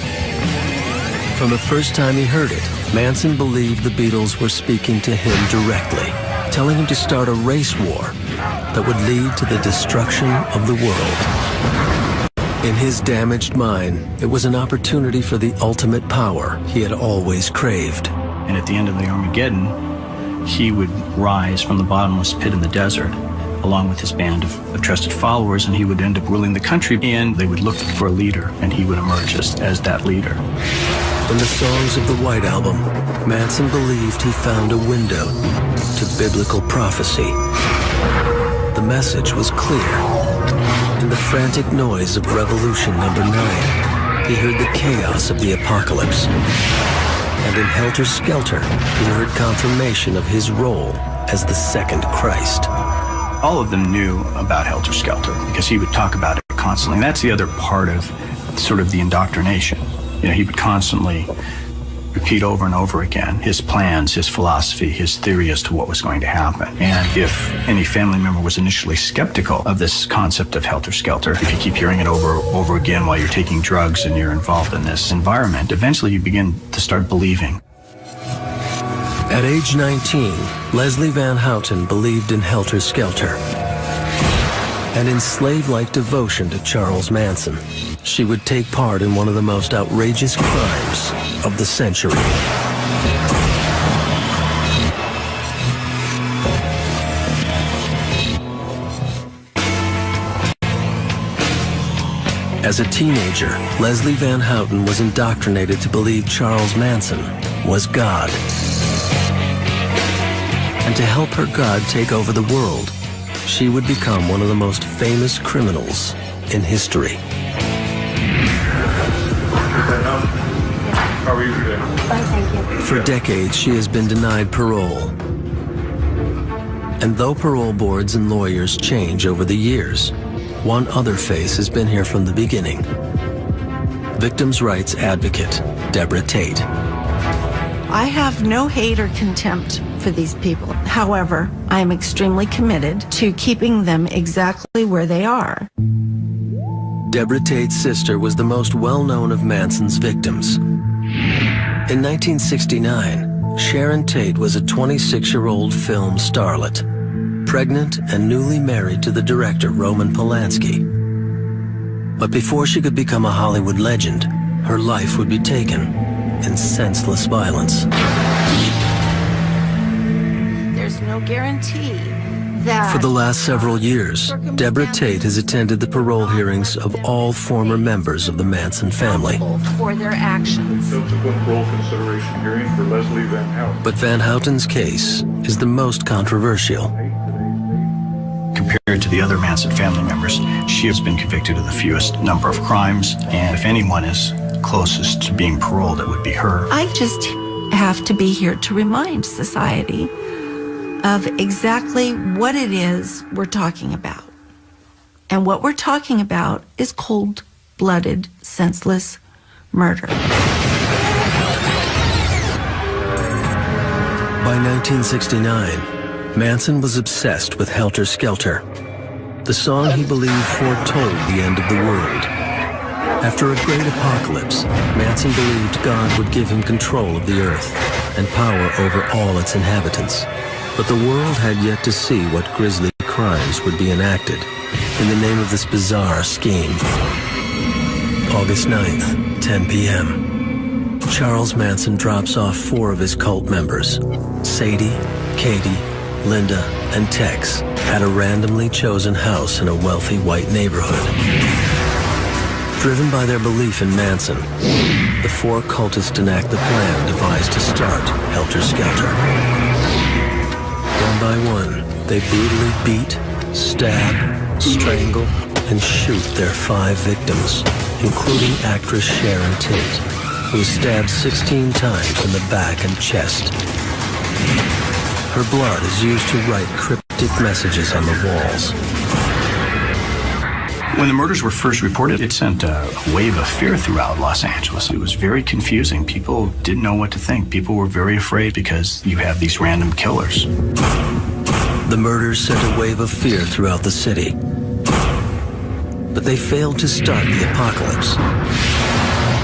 From the first time he heard it, Manson believed the Beatles were speaking to him directly, telling him to start a race war that would lead to the destruction of the world. In his damaged mind, it was an opportunity for the ultimate power he had always craved. And at the end of the Armageddon, he would rise from the bottomless pit in the desert, along with his band of trusted followers, and he would end up ruling the country, and they would look for a leader, and he would emerge as that leader. In the songs of the White Album, Manson believed he found a window to biblical prophecy. The message was clear. In the frantic noise of Revolution Number 9, he heard the chaos of the apocalypse. And in Helter Skelter, he heard confirmation of his role as the second Christ. All of them knew about Helter Skelter because he would talk about it constantly. And that's the other part of sort of the indoctrination. He would constantly repeat over and over again his plans, his philosophy, his theory as to what was going to happen. And if any family member was initially skeptical of this concept of Helter Skelter, if you keep hearing it over again while you're taking drugs and you're involved in this environment, eventually you begin to start believing. At age 19, Leslie Van Houten believed in Helter Skelter. And in slave-like devotion to Charles Manson, she would take part in one of the most outrageous crimes of the century. As a teenager, Leslie Van Houten was indoctrinated to believe Charles Manson was God. And to help her God take over the world, she would become one of the most famous criminals in history. How are you today? Fine, thank you. For decades, she has been denied parole. And though parole boards and lawyers change over the years, one other face has been here from the beginning. Victims' rights advocate, Deborah Tate. I have no hate or contempt for these people. However, I am extremely committed to keeping them exactly where they are. Deborah Tate's sister was the most well-known of Manson's victims. In 1969, Sharon Tate was a 26-year-old film starlet, pregnant and newly married to the director Roman Polanski. But before she could become a Hollywood legend, her life would be taken in senseless violence. There's no guarantee that... For the last several years, Deborah Tate has attended the parole hearings of all former members of the Manson family. ...for their actions. Subsequent parole consideration hearing for Leslie Van Houten. But Van Houten's case is the most controversial. Compared to the other Manson family members, she has been convicted of the fewest number of crimes, and if anyone is closest to being paroled, it would be her. I just have to be here to remind society of exactly what it is we're talking about. And what we're talking about is cold-blooded, senseless murder. By 1969, Manson was obsessed with Helter Skelter, the song he believed foretold the end of the world. After a great apocalypse, Manson believed God would give him control of the earth and power over all its inhabitants. But the world had yet to see what grisly crimes would be enacted in the name of this bizarre scheme. August 9th, 10 p.m. Charles Manson drops off 4 of his cult members, Sadie, Katie, Linda, and Tex, at a randomly chosen house in a wealthy white neighborhood. Driven by their belief in Manson, the 4 cultists enact the plan devised to start Helter Skelter. One by one, they brutally beat, stab, strangle, and shoot their 5 victims, including actress Sharon Tate, who was stabbed 16 times in the back and chest. Her blood is used to write cryptic messages on the walls. When the murders were first reported, it sent a wave of fear throughout Los Angeles. It was very confusing. People didn't know what to think. People were very afraid because you have these random killers. The murders sent a wave of fear throughout the city. But they failed to start the apocalypse.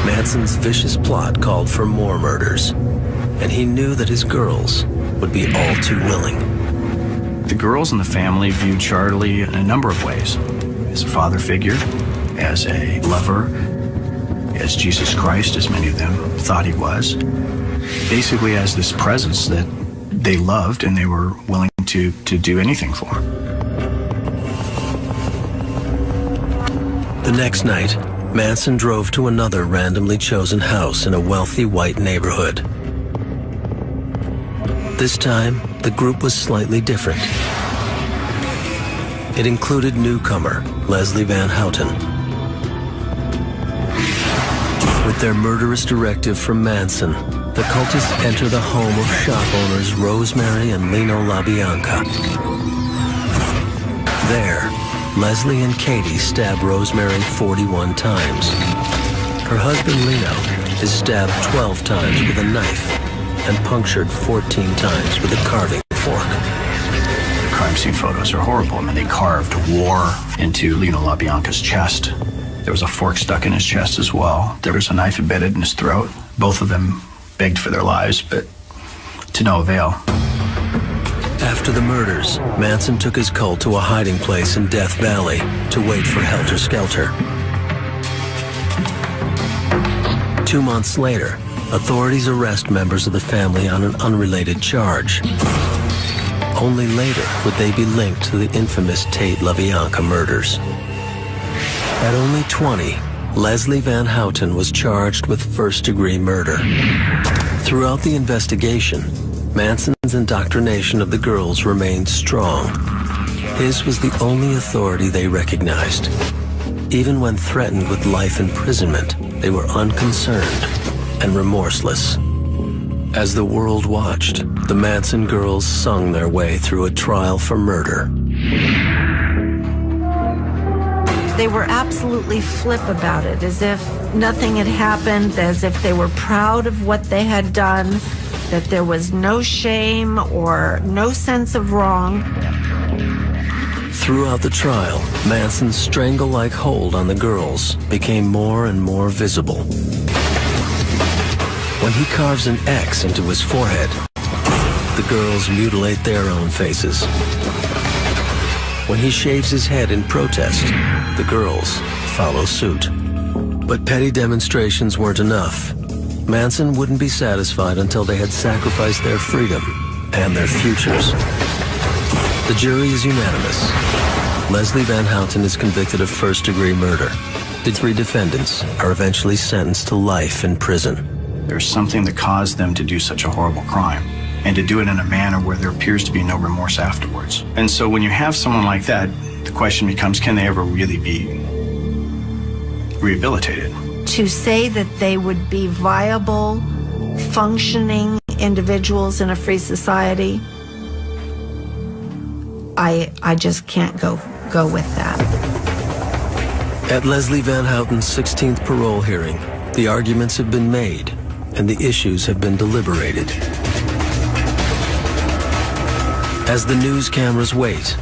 Manson's vicious plot called for more murders, and he knew that his girls would be all too willing. The girls in the family viewed Charlie in a number of ways. As a father figure, as a lover, as Jesus Christ, as many of them thought he was. Basically as this presence that they loved and they were willing to do anything for. The next night, Manson drove to another randomly chosen house in a wealthy white neighborhood. This time, the group was slightly different. It included newcomer Leslie Van Houten. With their murderous directive from Manson, the cultists enter the home of shop owners Rosemary and Lino LaBianca. There, Leslie and Katie stab Rosemary 41 times. Her husband, Lino, is stabbed 12 times with a knife and punctured 14 times with a carving fork. The crime scene photos are horrible. I mean, they carved war into Lino LaBianca's chest. There was a fork stuck in his chest as well. There was a knife embedded in his throat. Both of them begged for their lives, but to no avail. After the murders, Manson took his cult to a hiding place in Death Valley to wait for Helter Skelter. 2 months later, authorities arrest members of the family on an unrelated charge. Only later would they be linked to the infamous Tate LaBianca murders. At only 20, Leslie Van Houten was charged with first-degree murder. Throughout the investigation, Manson's indoctrination of the girls remained strong. His was the only authority they recognized. Even when threatened with life imprisonment, they were unconcerned and remorseless. As the world watched, the Manson girls sung their way through a trial for murder. They were absolutely flip about it, as if nothing had happened, as if they were proud of what they had done, that there was no shame or no sense of wrong. Throughout the trial, Manson's strangle-like hold on the girls became more and more visible. When he carves an X into his forehead, the girls mutilate their own faces. When he shaves his head in protest, the girls follow suit. But petty demonstrations weren't enough. Manson wouldn't be satisfied until they had sacrificed their freedom and their futures. The jury is unanimous. Leslie Van Houten is convicted of first-degree murder. The 3 defendants are eventually sentenced to life in prison. There's something that caused them to do such a horrible crime, and to do it in a manner where there appears to be no remorse afterwards. And so when you have someone like that, the question becomes, can they ever really be rehabilitated? To say that they would be viable, functioning individuals in a free society, I just can't go with that. At Leslie Van Houten's 16th parole hearing, the arguments have been made and the issues have been deliberated. As the news cameras wait,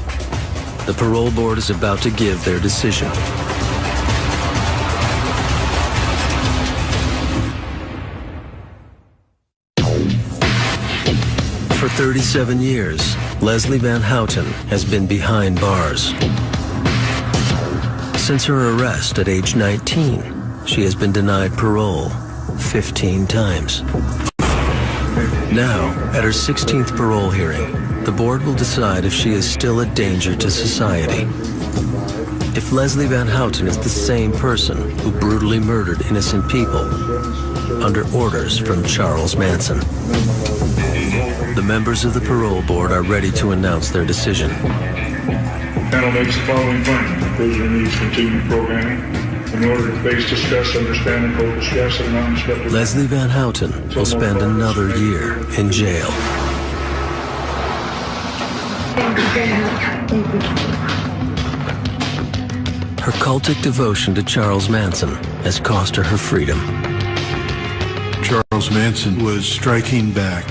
the parole board is about to give their decision. For 37 years, Leslie Van Houten has been behind bars. Since her arrest at age 19, she has been denied parole 15 times. Now, at her 16th parole hearing, the board will decide if she is still a danger to society. If Leslie Van Houten is the same person who brutally murdered innocent people under orders from Charles Manson. The members of the parole board are ready to announce their decision. The panel makes the following finding. The prisoner needs continued programming in order to face, discuss, understand, and focus stress and non-destructive. Leslie Van Houten will spend another year in jail. Her cultic devotion to Charles Manson has cost her freedom. Charles Manson was striking back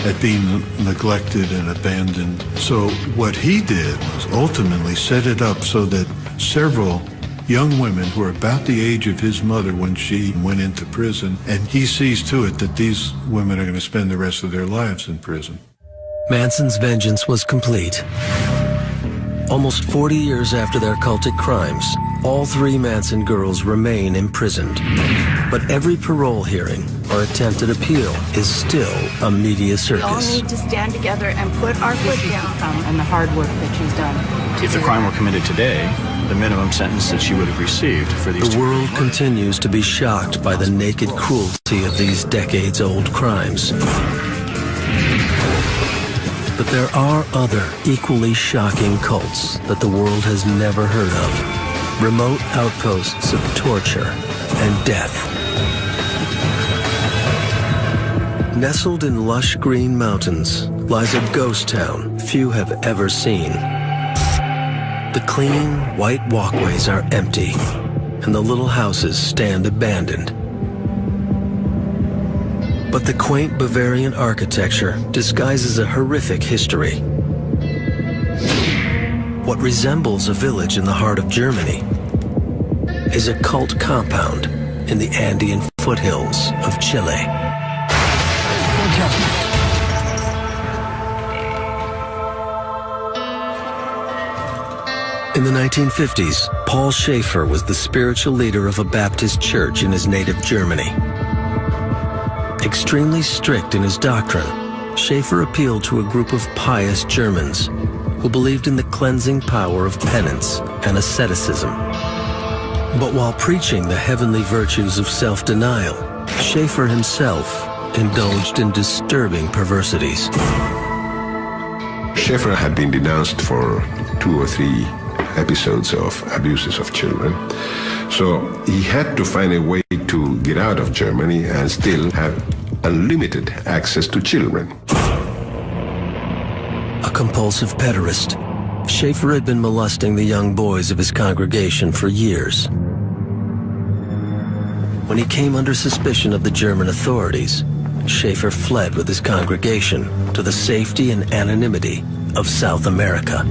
at being neglected and abandoned. So what he did was ultimately set it up so that several young women who were about the age of his mother when she went into prison, and he sees to it that these women are going to spend the rest of their lives in prison. Manson's vengeance was complete. Almost 40 years after their cultic crimes, all 3 Manson girls remain imprisoned. But every parole hearing or attempted appeal is still a media circus. We all need to stand together and put our foot down. And the hard work that she's done. If the crime were committed today, the minimum sentence that she would have received for these The world continues to be shocked by the naked cruelty of these decades-old crimes. But there are other equally shocking cults that the world has never heard of. Remote outposts of torture and death. Nestled in lush green mountains lies a ghost town few have ever seen. The clean, white walkways are empty, and the little houses stand abandoned. But the quaint Bavarian architecture disguises a horrific history. What resembles a village in the heart of Germany is a cult compound in the Andean foothills of Chile. In the 1950s, Paul Schaefer was the spiritual leader of a Baptist church in his native Germany. Extremely strict in his doctrine, Schaefer appealed to a group of pious Germans who believed in the cleansing power of penance and asceticism. But while preaching the heavenly virtues of self-denial, Schaefer himself indulged in disturbing perversities. Schaefer had been denounced for 2 or 3 episodes of abuses of children. So he had to find a way to get out of Germany and still have unlimited access to children. A compulsive pederast, Schaefer had been molesting the young boys of his congregation for years. When he came under suspicion of the German authorities, Schaefer fled with his congregation to the safety and anonymity of South America.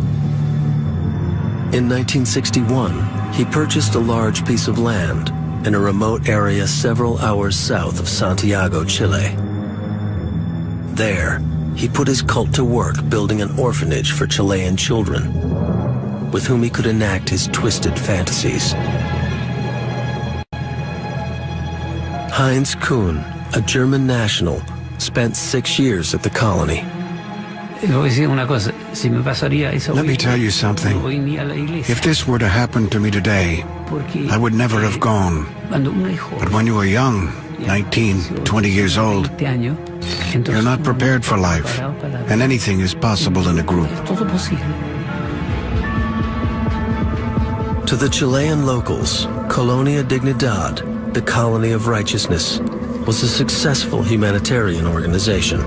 In 1961, he purchased a large piece of land in a remote area several hours south of Santiago, Chile. There, he put his cult to work building an orphanage for Chilean children, with whom he could enact his twisted fantasies. Heinz Kuhn, a German national, spent 6 years at the colony. Let me tell you something. If this were to happen to me today, I would never have gone. But when you are young, 19, 20 years old, you're not prepared for life, and anything is possible in a group. To the Chilean locals, Colonia Dignidad, the Colony of Righteousness, was a successful humanitarian organization.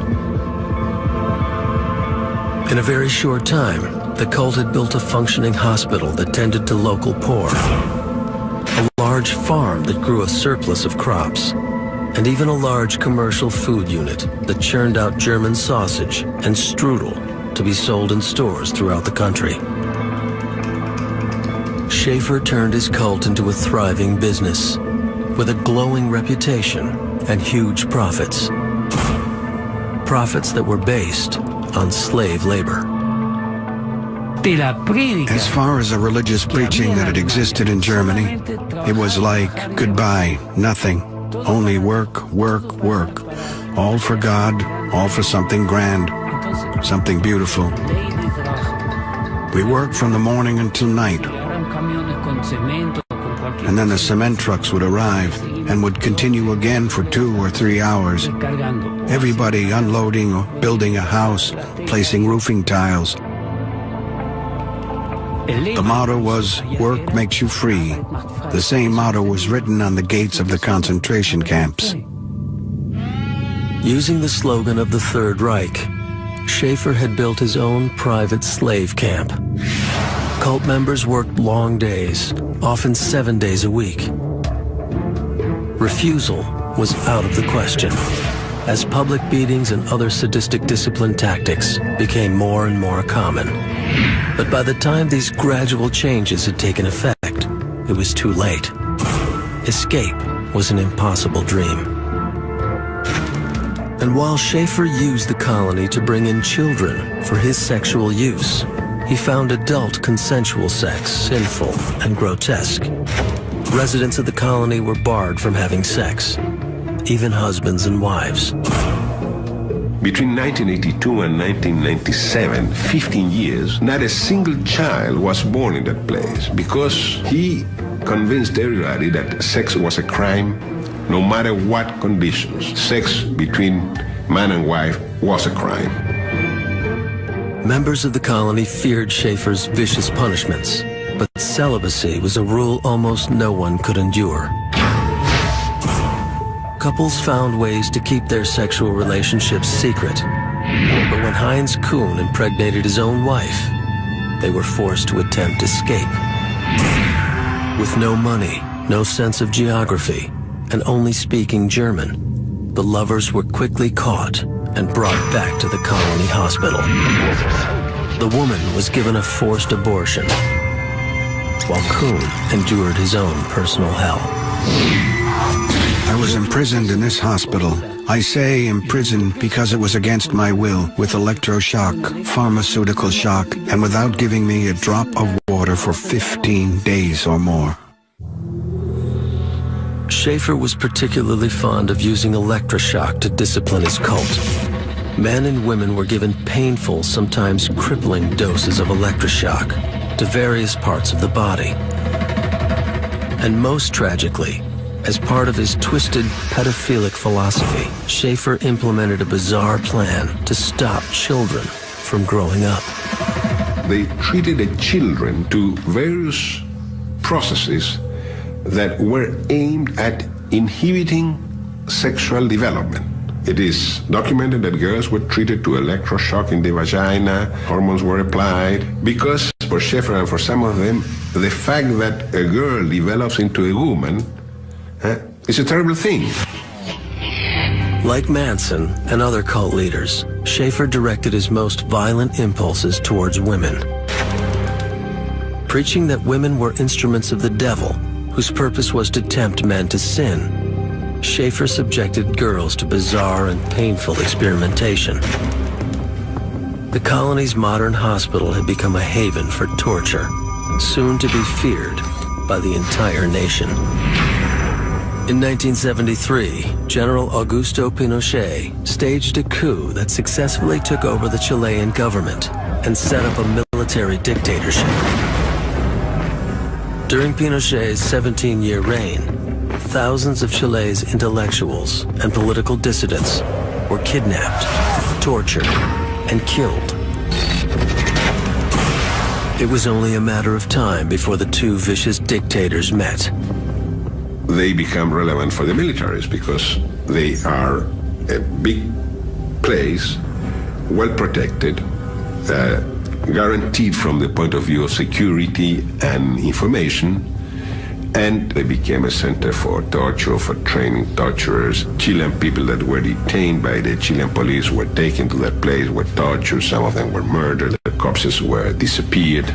In a very short time, the cult had built a functioning hospital that tended to local poor, a large farm that grew a surplus of crops, and even a large commercial food unit that churned out German sausage and strudel to be sold in stores throughout the country. Schaefer turned his cult into a thriving business with a glowing reputation and huge profits. Profits that were based on slave labor. As far as the religious preaching that had existed in Germany, it was like goodbye, nothing, only work, work, work. All for God, all for something grand, something beautiful. We worked from the morning until night. And then the cement trucks would arrive and would continue again for 2 or 3 hours. Everybody unloading or building a house, placing roofing tiles. The motto was, work makes you free. The same motto was written on the gates of the concentration camps. Using the slogan of the Third Reich, Schaefer had built his own private slave camp. Cult members worked long days, often 7 days a week. Refusal was out of the question, as public beatings and other sadistic discipline tactics became more and more common. But by the time these gradual changes had taken effect, it was too late. Escape was an impossible dream. And while Schaefer used the colony to bring in children for his sexual use, he found adult consensual sex sinful and grotesque. Residents of the colony were barred from having sex, even husbands and wives. Between 1982 and 1997, 15 years, not a single child was born in that place because he convinced everybody that sex was a crime, no matter what conditions. Sex between man and wife was a crime. Members of the colony feared Schaefer's vicious punishments, but celibacy was a rule almost no one could endure. Couples found ways to keep their sexual relationships secret, but when Heinz Kuhn impregnated his own wife, they were forced to attempt escape. With no money, no sense of geography, and only speaking German, the lovers were quickly caught and brought back to the colony hospital. The woman was given a forced abortion, while Kuhn endured his own personal hell. I was imprisoned in this hospital. I say imprisoned because it was against my will, with electroshock, pharmaceutical shock, and without giving me a drop of water for 15 days or more. Schaefer was particularly fond of using electroshock to discipline his cult. Men and women were given painful, sometimes crippling doses of electroshock to various parts of the body. And most tragically, as part of his twisted pedophilic philosophy, Schaefer implemented a bizarre plan to stop children from growing up. They treated the children to various processes that were aimed at inhibiting sexual development. It is documented that girls were treated to electroshock in the vagina, hormones were applied, because for Schaefer and for some of them, the fact that a girl develops into a woman is a terrible thing. Like Manson and other cult leaders, Schaefer directed his most violent impulses towards women, preaching that women were instruments of the devil, whose purpose was to tempt men to sin. Schaefer subjected girls to bizarre and painful experimentation. The colony's modern hospital had become a haven for torture, soon to be feared by the entire nation. In 1973, General Augusto Pinochet staged a coup that successfully took over the Chilean government and set up a military dictatorship. During Pinochet's 17-year reign, thousands of Chile's intellectuals and political dissidents were kidnapped, tortured, and killed. It was only a matter of time before the two vicious dictators met. They become relevant for the militaries because they are a big place, well protected, guaranteed from the point of view of security and information, and they became a center for torture, for training torturers. Chilean people that were detained by the Chilean police were taken to that place, were tortured, some of them were murdered, their corpses were disappeared.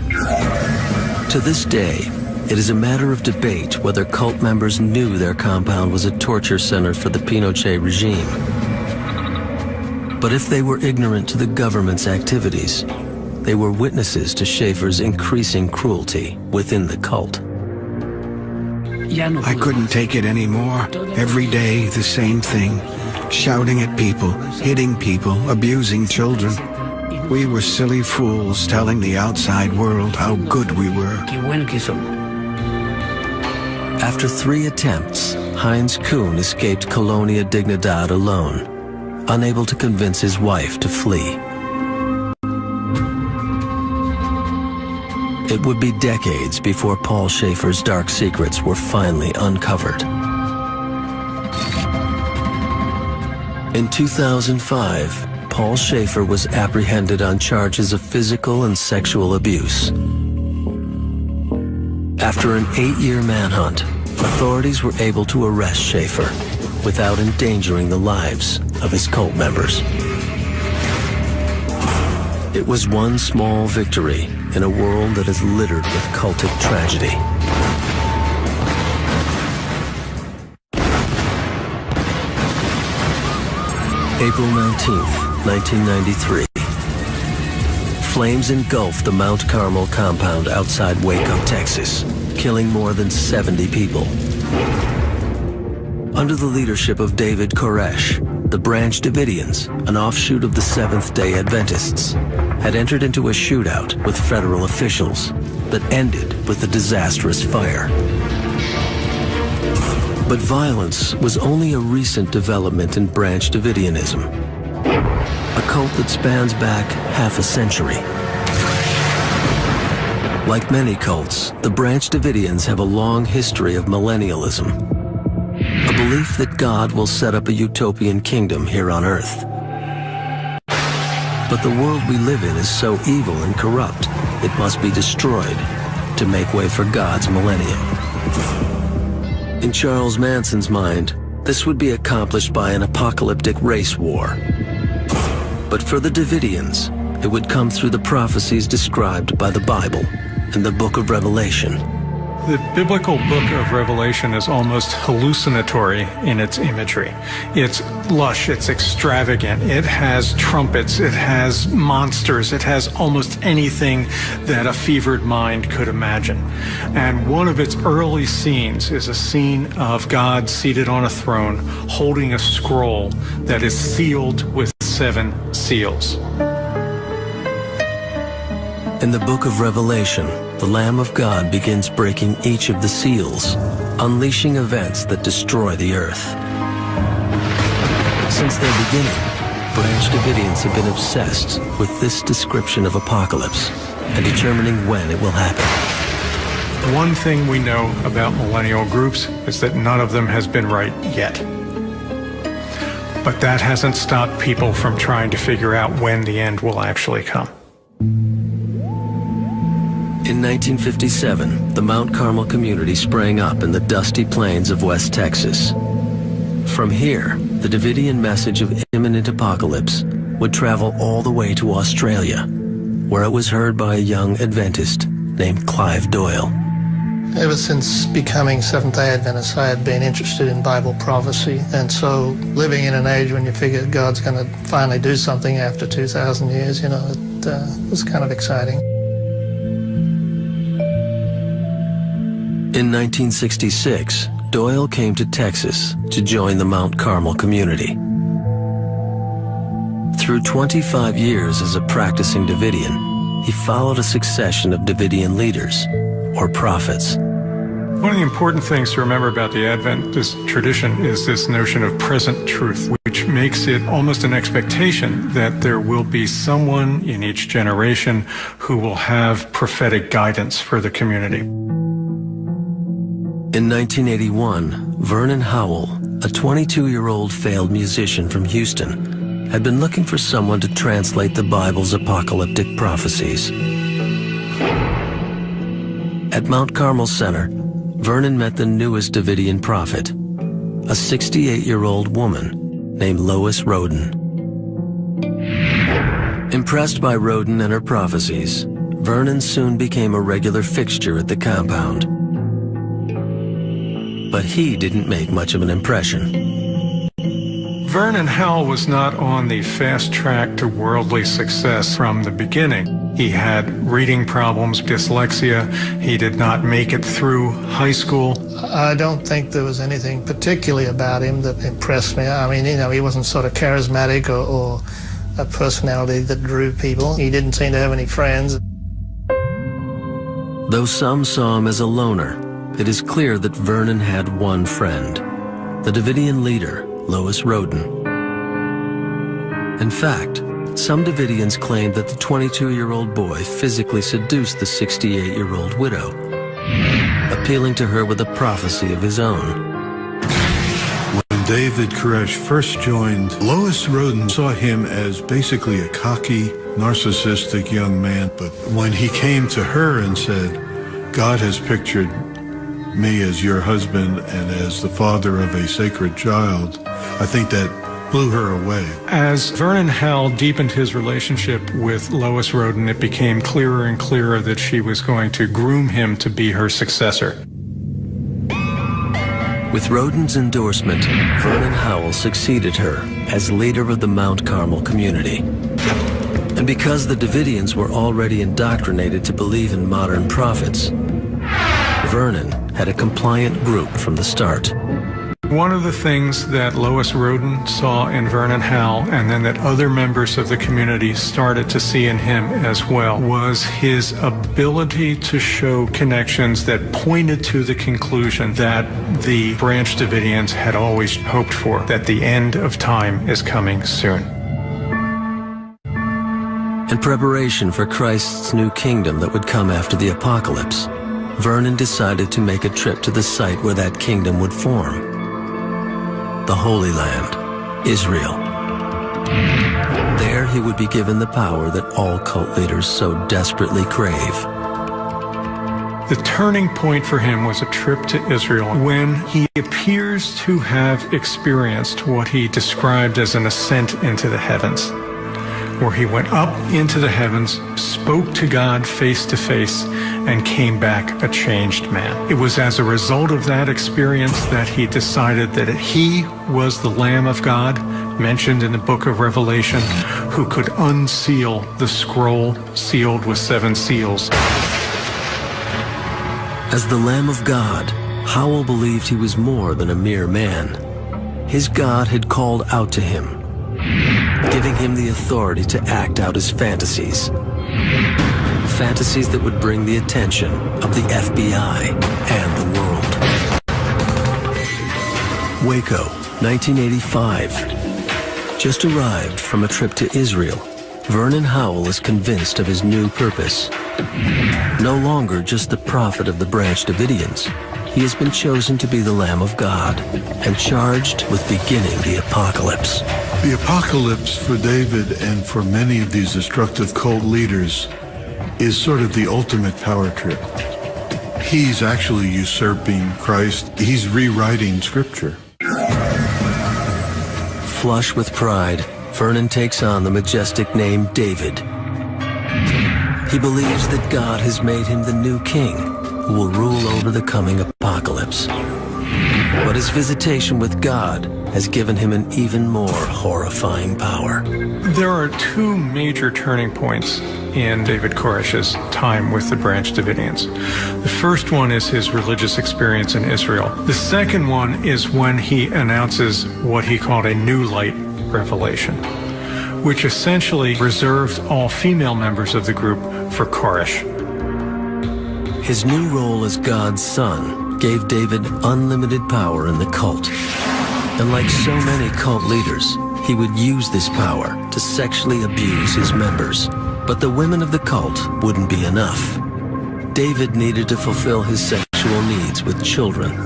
To this day, it is a matter of debate whether cult members knew their compound was a torture center for the Pinochet regime. But if they were ignorant to the government's activities, they were witnesses to Schaefer's increasing cruelty within the cult. I couldn't take it anymore. Every day, the same thing. Shouting at people, hitting people, abusing children. We were silly fools telling the outside world how good we were. After 3 attempts, Heinz Kuhn escaped Colonia Dignidad alone, unable to convince his wife to flee. It would be decades before Paul Schaefer's dark secrets were finally uncovered. In 2005, Paul Schaefer was apprehended on charges of physical and sexual abuse. After an 8-year manhunt, authorities were able to arrest Schaefer without endangering the lives of his cult members. It was one small victory in a world that is littered with cultic tragedy. April 19th, 1993. Flames engulfed the Mount Carmel compound outside Waco, Texas, killing more than 70 people. Under the leadership of David Koresh, the Branch Davidians, an offshoot of the Seventh-day Adventists, had entered into a shootout with federal officials that ended with a disastrous fire. But violence was only a recent development in Branch Davidianism, a cult that spans back half a century. Like many cults, the Branch Davidians have a long history of millennialism, a belief that God will set up a utopian kingdom here on earth. But the world we live in is so evil and corrupt it must be destroyed to make way for God's millennium. In Charles Manson's mind, this would be accomplished by an apocalyptic race war. But for the Davidians, it would come through the prophecies described by the Bible in the book of Revelation. The biblical book of Revelation is almost hallucinatory in its imagery. It's lush, it's extravagant, it has trumpets, it has monsters, it has almost anything that a fevered mind could imagine. And one of its early scenes is a scene of God seated on a throne holding a scroll that is sealed with 7 seals. In the book of Revelation, the Lamb of God begins breaking each of the seals, unleashing events that destroy the earth. Since their beginning, Branch Davidians have been obsessed with this description of apocalypse and determining when it will happen. One thing we know about millennial groups is that none of them has been right yet. But that hasn't stopped people from trying to figure out when the end will actually come. In 1957, the Mount Carmel community sprang up in the dusty plains of West Texas. From here, the Davidian message of imminent apocalypse would travel all the way to Australia, where it was heard by a young Adventist named Clive Doyle. Ever since becoming Seventh-day Adventist, I had been interested in Bible prophecy, and so living in an age when you figure God's going to finally do something after 2,000 years, it was kind of exciting. In 1966, Doyle came to Texas to join the Mount Carmel community. Through 25 years as a practicing Davidian, he followed a succession of Davidian leaders, or prophets. One of the important things to remember about the Adventist tradition is this notion of present truth, which makes it almost an expectation that there will be someone in each generation who will have prophetic guidance for the community. In 1981, Vernon Howell, a 22-year-old failed musician from Houston, had been looking for someone to translate the Bible's apocalyptic prophecies. At Mount Carmel Center, Vernon met the newest Davidian prophet, a 68-year-old woman named Lois Roden. Impressed by Roden and her prophecies, Vernon soon became a regular fixture at the compound. But he didn't make much of an impression. Vernon Howell was not on the fast track to worldly success from the beginning. He had reading problems, dyslexia. He did not make it through high school. I don't think there was anything particularly about him that impressed me. I mean, he wasn't sort of charismatic or a personality that drew people. He didn't seem to have any friends. Though some saw him as a loner, it is clear that Vernon had one friend, the Davidian leader, Lois Roden. In fact, some Davidians claimed that the 22-year-old boy physically seduced the 68-year-old widow, appealing to her with a prophecy of his own. When David Koresh first joined, Lois Roden saw him as basically a cocky, narcissistic young man. But when he came to her and said, "God has pictured me as your husband and as the father of a sacred child," I think that blew her away. As Vernon Howell deepened his relationship with Lois Roden, it became clearer and clearer that she was going to groom him to be her successor. With Roden's endorsement, Vernon Howell succeeded her as leader of the Mount Carmel community. And because the Davidians were already indoctrinated to believe in modern prophets, Vernon had a compliant group from the start. One of the things that Lois Roden saw in Vernon Howell, and then that other members of the community started to see in him as well, was his ability to show connections that pointed to the conclusion that the Branch Davidians had always hoped for, that the end of time is coming soon. In preparation for Christ's new kingdom that would come after the apocalypse, Vernon decided to make a trip to the site where that kingdom would form, the Holy Land, Israel. there he would be given the power that all cult leaders so desperately crave. The turning point for him was a trip to Israel when he appears to have experienced what he described as an ascent into the heavens, where he went up into the heavens, spoke to God face to face, and came back a changed man. It was as a result of that experience that he decided that he was the Lamb of God, mentioned in the book of Revelation, who could unseal the scroll sealed with 7 seals. As the Lamb of God, Howell believed he was more than a mere man. His God had called out to him, giving him the authority to act out his fantasies. Fantasies that would bring the attention of the FBI and the world. Waco, 1985. Just arrived from a trip to Israel, Vernon Howell is convinced of his new purpose. No longer just the prophet of the Branch Davidians, he has been chosen to be the Lamb of God and charged with beginning the apocalypse. The apocalypse for David and for many of these destructive cult leaders is sort of the ultimate power trip. He's actually usurping Christ. He's rewriting Scripture. Flush with pride, Vernon takes on the majestic name David. He believes that God has made him the new king who will rule over the coming apocalypse. But his visitation with God has given him an even more horrifying power. There are 2 major turning points in David Koresh's time with the Branch Davidians. The first one is his religious experience in Israel. The second one is when he announces what he called a New Light revelation, which essentially reserved all female members of the group for Koresh. His new role as God's son gave David unlimited power in the cult. And like so many cult leaders, he would use this power to sexually abuse his members. But the women of the cult wouldn't be enough. David needed to fulfill his sexual needs with children.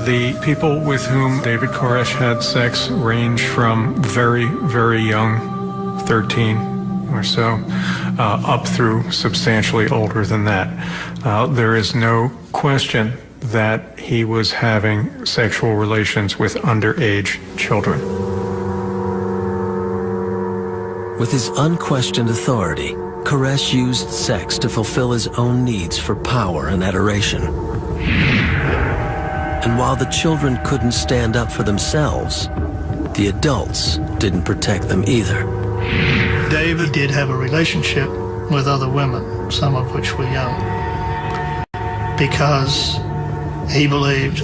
The people with whom David Koresh had sex ranged from very, very young, 13 or so, up through substantially older than that. There is no question that he was having sexual relations with underage children. With his unquestioned authority, Koresh used sex to fulfill his own needs for power and adoration. And while the children couldn't stand up for themselves, the adults didn't protect them either. David did have a relationship with other women, some of which were young, because he believed,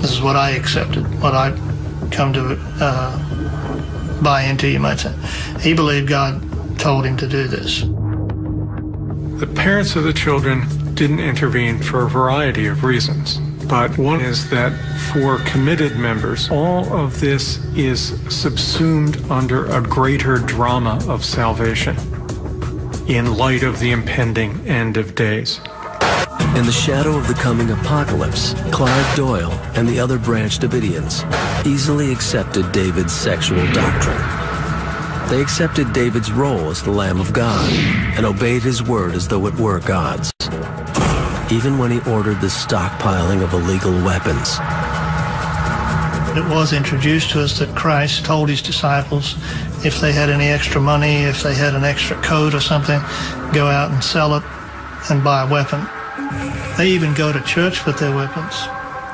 this is what I accepted, what I come to buy into, you might say. He believed God told him to do this. The parents of the children didn't intervene for a variety of reasons. But one is that for committed members, all of this is subsumed under a greater drama of salvation in light of the impending end of days. In the shadow of the coming apocalypse, Clive Doyle and the other Branch Davidians easily accepted David's sexual doctrine. They accepted David's role as the Lamb of God and obeyed his word as though it were God's, even when he ordered the stockpiling of illegal weapons. It was introduced to us that Christ told his disciples if they had any extra money, if they had an extra coat or something, go out and sell it and buy a weapon. They even go to church with their weapons,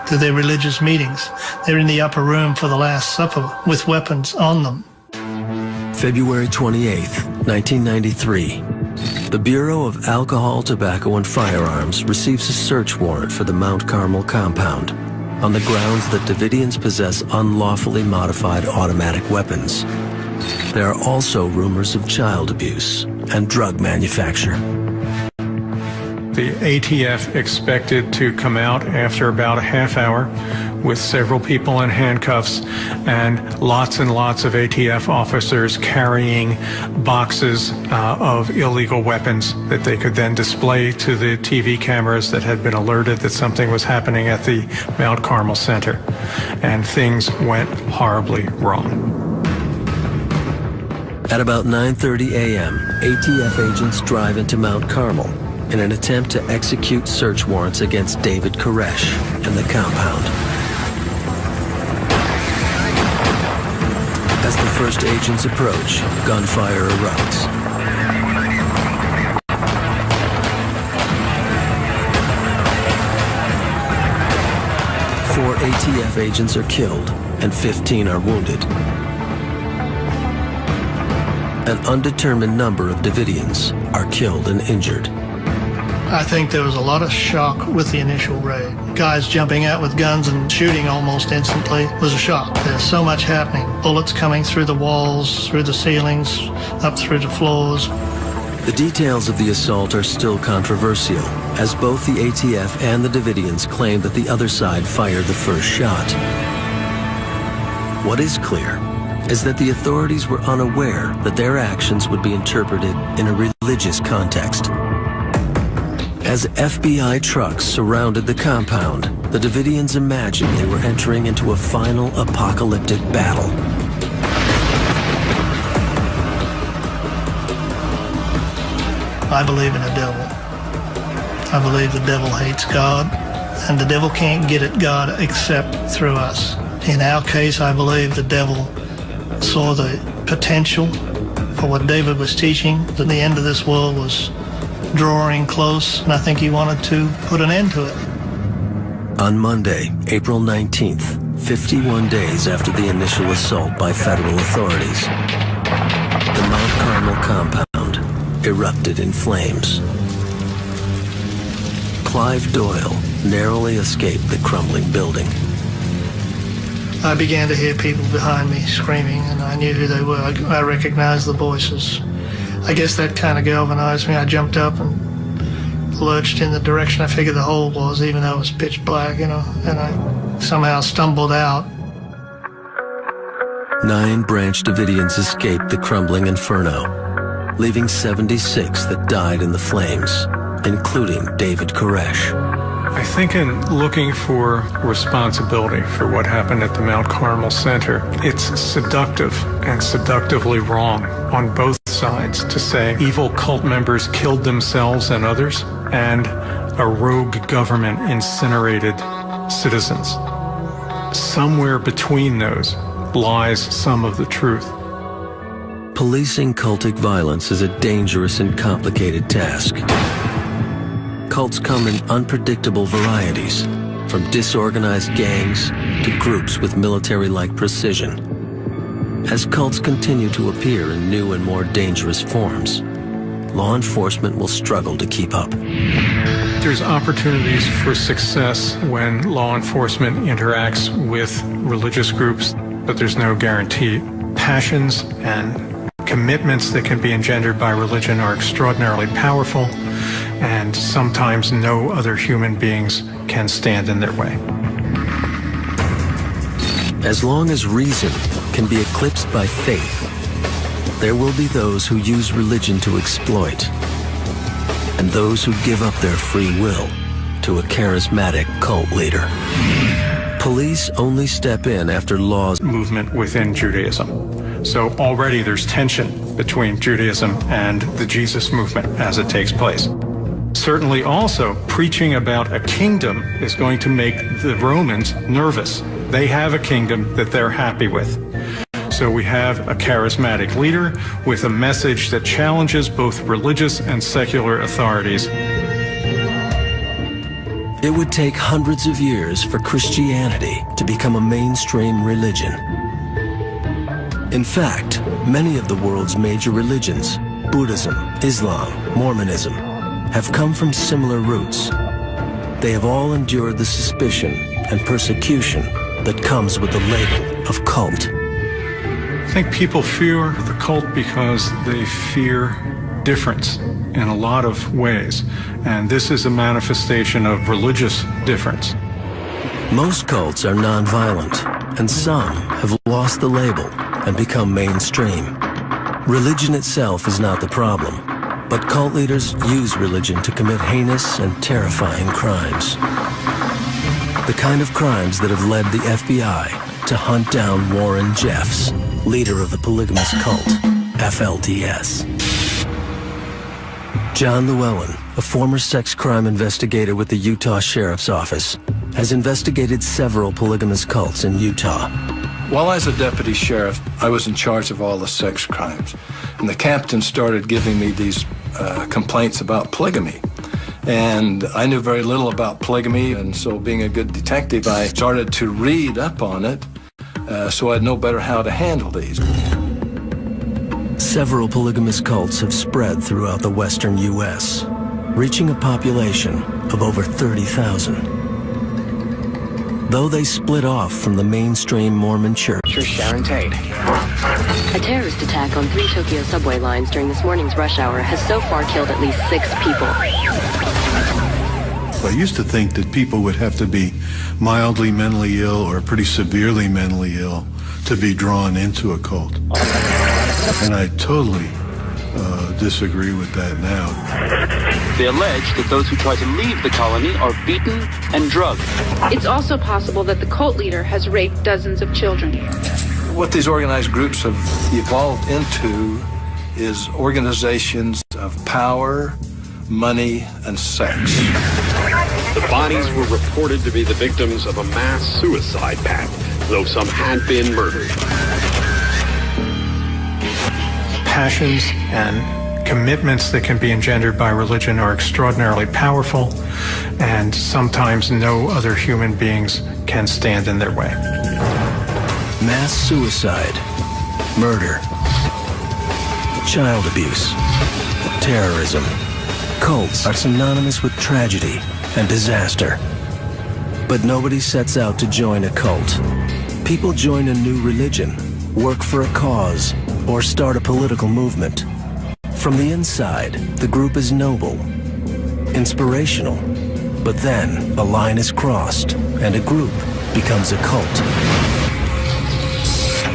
to their religious meetings. They're in the upper room for the Last Supper with weapons on them. February 28th, 1993. The Bureau of Alcohol, Tobacco, and Firearms receives a search warrant for the Mount Carmel compound on the grounds that Davidians possess unlawfully modified automatic weapons. There are also rumors of child abuse and drug manufacture. The ATF expected to come out after about a half hour with several people in handcuffs and lots of ATF officers carrying boxes of illegal weapons that they could then display to the TV cameras that had been alerted that something was happening at the Mount Carmel Center. And things went horribly wrong. At about 9:30 a.m., ATF agents drive into Mount Carmel in an attempt to execute search warrants against David Koresh and the compound. As the first agents approach, gunfire erupts. Four ATF agents are killed and 15 are wounded. An undetermined number of Davidians are killed and injured. I think there was a lot of shock with the initial raid. Guys jumping out with guns and shooting almost instantly was a shock. There's so much happening. Bullets coming through the walls, through the ceilings, up through the floors. The details of the assault are still controversial, as both the ATF and the Davidians claim that the other side fired the first shot. What is clear is that the authorities were unaware that their actions would be interpreted in a religious context. As FBI trucks surrounded the compound, the Davidians imagined they were entering into a final apocalyptic battle. I believe in the devil. I believe the devil hates God, and the devil can't get at God except through us. In our case, I believe the devil saw the potential for what David was teaching, that the end of this world was drawing close, and I think he wanted to put an end to it. On Monday, April 19th, 51 days after the initial assault by federal authorities, the Mount Carmel compound erupted in flames. Clive Doyle narrowly escaped the crumbling building. I began to hear people behind me screaming, and I knew who they were. I recognized the voices. I guess that kind of galvanized me. I jumped up and lurched in the direction I figured the hole was, even though it was pitch black, and I somehow stumbled out. 9 Branch Davidians escaped the crumbling inferno, leaving 76 that died in the flames, including David Koresh. I think in looking for responsibility for what happened at the Mount Carmel Center, it's seductive and seductively wrong on both sides to say evil cult members killed themselves and others, and a rogue government incinerated citizens. Somewhere between those lies some of the truth. Policing cultic violence is a dangerous and complicated task. Cults come in unpredictable varieties, from disorganized gangs to groups with military-like precision. As cults continue to appear in new and more dangerous forms, law enforcement will struggle to keep up. There's opportunities for success when law enforcement interacts with religious groups, but there's no guarantee. Passions and commitments that can be engendered by religion are extraordinarily powerful, and sometimes no other human beings can stand in their way. As long as reason can be eclipsed by faith, there will be those who use religion to exploit, and those who give up their free will to a charismatic cult leader. Police only step in after laws movement within Judaism. So already there's tension between Judaism and the Jesus movement as it takes place. Certainly also, preaching about a kingdom is going to make the Romans nervous. They have a kingdom that they're happy with. So we have a charismatic leader with a message that challenges both religious and secular authorities. It would take hundreds of years for Christianity to become a mainstream religion. In fact, many of the world's major religions, Buddhism, Islam, Mormonism, have come from similar roots. They have all endured the suspicion and persecution that comes with the label of cult. I think people fear the cult because they fear difference in a lot of ways, and this is a manifestation of religious difference. Most cults are nonviolent, and some have lost the label and become mainstream. Religion itself is not the problem, but cult leaders use religion to commit heinous and terrifying crimes. The kind of crimes that have led the FBI to hunt down Warren Jeffs, leader of the polygamous cult, FLDS. John Llewellyn, a former sex crime investigator with the Utah Sheriff's Office, has investigated several polygamous cults in Utah. While I was a deputy sheriff, I was in charge of all the sex crimes. And the captain started giving me these complaints about polygamy. And I knew very little about polygamy, and so being a good detective, I started to read up on it so I'd know better how to handle these. Several polygamous cults have spread throughout the western U.S., reaching a population of over 30,000. Though they split off from the mainstream Mormon church. Sharon Tate. A terrorist attack on 3 Tokyo subway lines during this morning's rush hour has so far killed at least 6 people. I used to think that people would have to be mildly mentally ill or pretty severely mentally ill to be drawn into a cult. And I totally disagree with that now. They allege that those who try to leave the colony are beaten and drugged. It's also possible that the cult leader has raped dozens of children. What these organized groups have evolved into is organizations of power, money, and sex. The bodies were reported to be the victims of a mass suicide pact, though some had been murdered. Passions and commitments that can be engendered by religion are extraordinarily powerful, and sometimes no other human beings can stand in their way. Mass suicide, murder, child abuse, terrorism, cults are synonymous with tragedy and disaster. But nobody sets out to join a cult. People join a new religion, work for a cause, or start a political movement. From the inside, the group is noble, inspirational, but then a line is crossed and a group becomes a cult.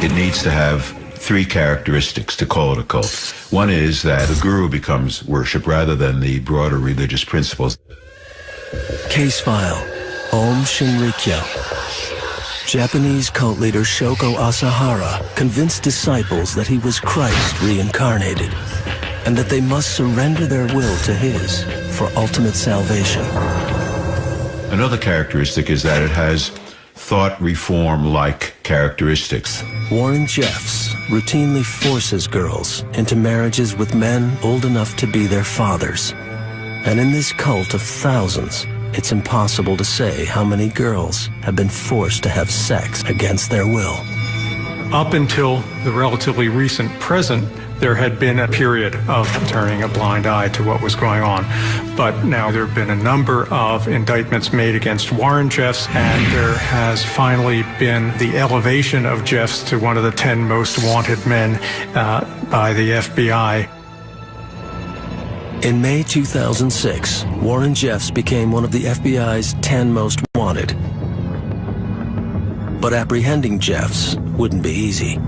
It needs to have 3 characteristics to call it a cult. One is that the guru becomes worship rather than the broader religious principles. Case file, Om Shinrikyo. Japanese cult leader Shoko Asahara convinced disciples that he was Christ reincarnated, and that they must surrender their will to his for ultimate salvation. Another characteristic is that it has thought reform-like characteristics. Warren Jeffs routinely forces girls into marriages with men old enough to be their fathers. And in this cult of thousands, it's impossible to say how many girls have been forced to have sex against their will. Up until the relatively recent present, there had been a period of turning a blind eye to what was going on. But now there have been a number of indictments made against Warren Jeffs, and there has finally been the elevation of Jeffs to one of the 10 most wanted men by the FBI. In May 2006, Warren Jeffs became one of the FBI's 10 most wanted. But apprehending Jeffs wouldn't be easy.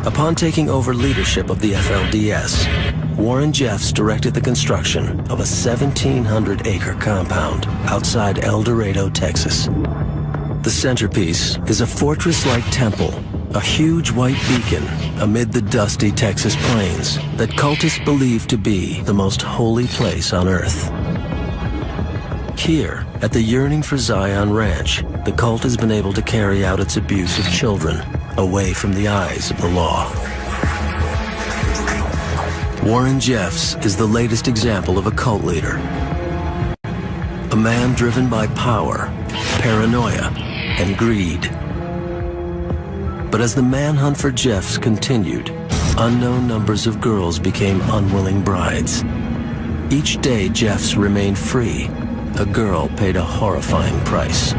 Upon taking over leadership of the FLDS, Warren Jeffs directed the construction of a 1,700-acre compound outside El Dorado, Texas. The centerpiece is a fortress-like temple, a huge white beacon amid the dusty Texas plains that cultists believe to be the most holy place on earth. Here, at the Yearning for Zion Ranch, the cult has been able to carry out its abuse of children away from the eyes of the law. Warren Jeffs is the latest example of a cult leader. A man driven by power, paranoia, and greed. But as the manhunt for Jeffs continued, unknown numbers of girls became unwilling brides. Each day Jeffs remained free, a girl paid a horrifying price.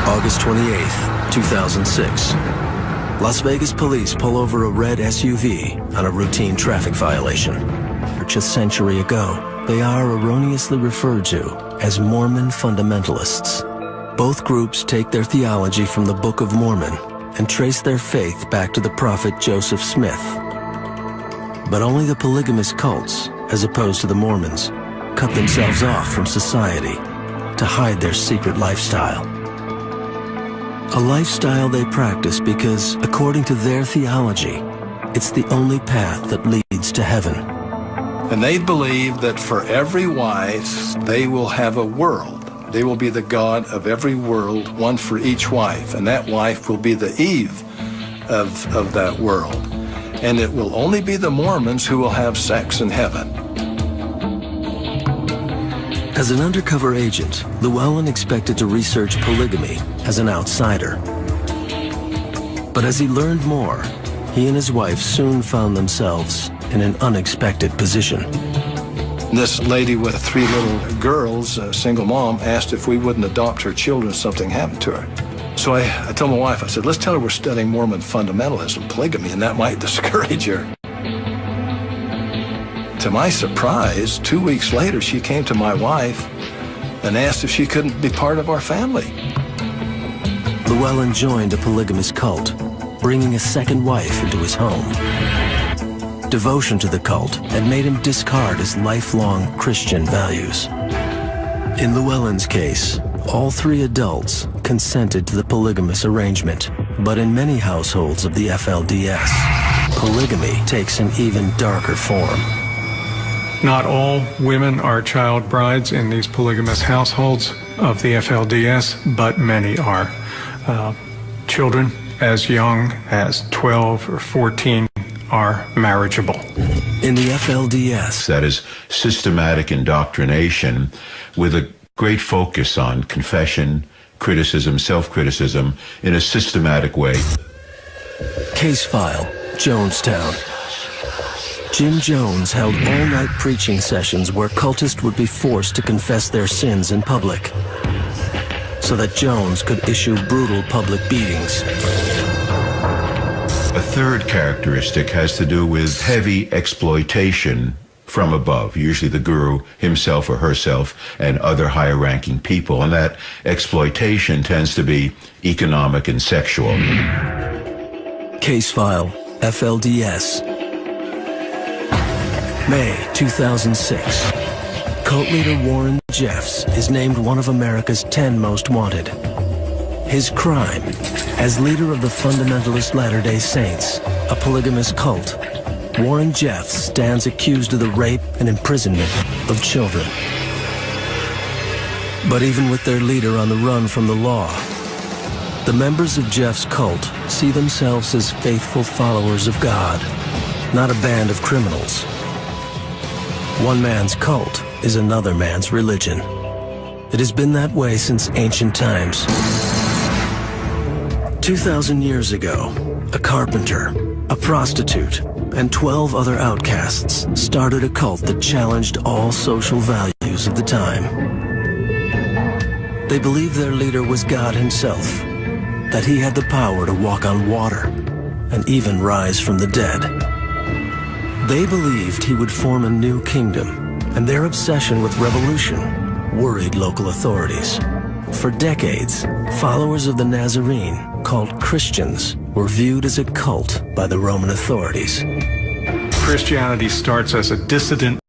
August 28th, 2006. Las Vegas police pull over a red SUV on a routine traffic violation. A century ago, they are erroneously referred to as Mormon fundamentalists. Both groups take their theology from the Book of Mormon and trace their faith back to the prophet Joseph Smith. But only the polygamous cults, as opposed to the Mormons, cut themselves off from society to hide their secret lifestyle. A lifestyle they practice because, according to their theology, it's the only path that leads to heaven. And they believe that for every wife, they will have a world. They will be the God of every world, one for each wife. And that wife will be the Eve of that world. And it will only be the Mormons who will have sex in heaven. As an undercover agent, Llewellyn expected to research polygamy as an outsider. But as he learned more, he and his wife soon found themselves in an unexpected position. This lady with 3 little girls, a single mom, asked if we wouldn't adopt her children if something happened to her. So I told my wife, I said, let's tell her we're studying Mormon fundamentalism, polygamy, and that might discourage her. To my surprise, 2 weeks later, she came to my wife and asked if she couldn't be part of our family. Llewellyn joined a polygamous cult, bringing a second wife into his home. Devotion to the cult had made him discard his lifelong Christian values. In Llewellyn's case, all 3 adults consented to the polygamous arrangement, but in many households of the FLDS, polygamy takes an even darker form. Not all women are child brides in these polygamous households of the FLDS, but many are. Children as young as 12 or 14 are marriageable. In the FLDS, that is systematic indoctrination with a great focus on confession, criticism, self-criticism in a systematic way. Case file, Jonestown. Jim Jones held all-night preaching sessions where cultists would be forced to confess their sins in public, so that Jones could issue brutal public beatings. A third characteristic has to do with heavy exploitation from above, usually the guru himself or herself and other higher-ranking people, and that exploitation tends to be economic and sexual. Case file, FLDS. May 2006. Cult leader Warren Jeffs is named one of America's 10 most wanted. His crime, as leader of the Fundamentalist Latter-day Saints, a polygamous cult, Warren Jeffs stands accused of the rape and imprisonment of children. But even with their leader on the run from the law, the members of Jeff's cult see themselves as faithful followers of God, not a band of criminals. One man's cult is another man's religion. It has been that way since ancient times. 2,000 years ago, a carpenter, a prostitute, and 12 other outcasts started a cult that challenged all social values of the time. They believed their leader was God himself, that he had the power to walk on water and even rise from the dead. They believed he would form a new kingdom, and their obsession with revolution worried local authorities. For decades, followers of the Nazarene, called Christians, were viewed as a cult by the Roman authorities. Christianity starts as a dissident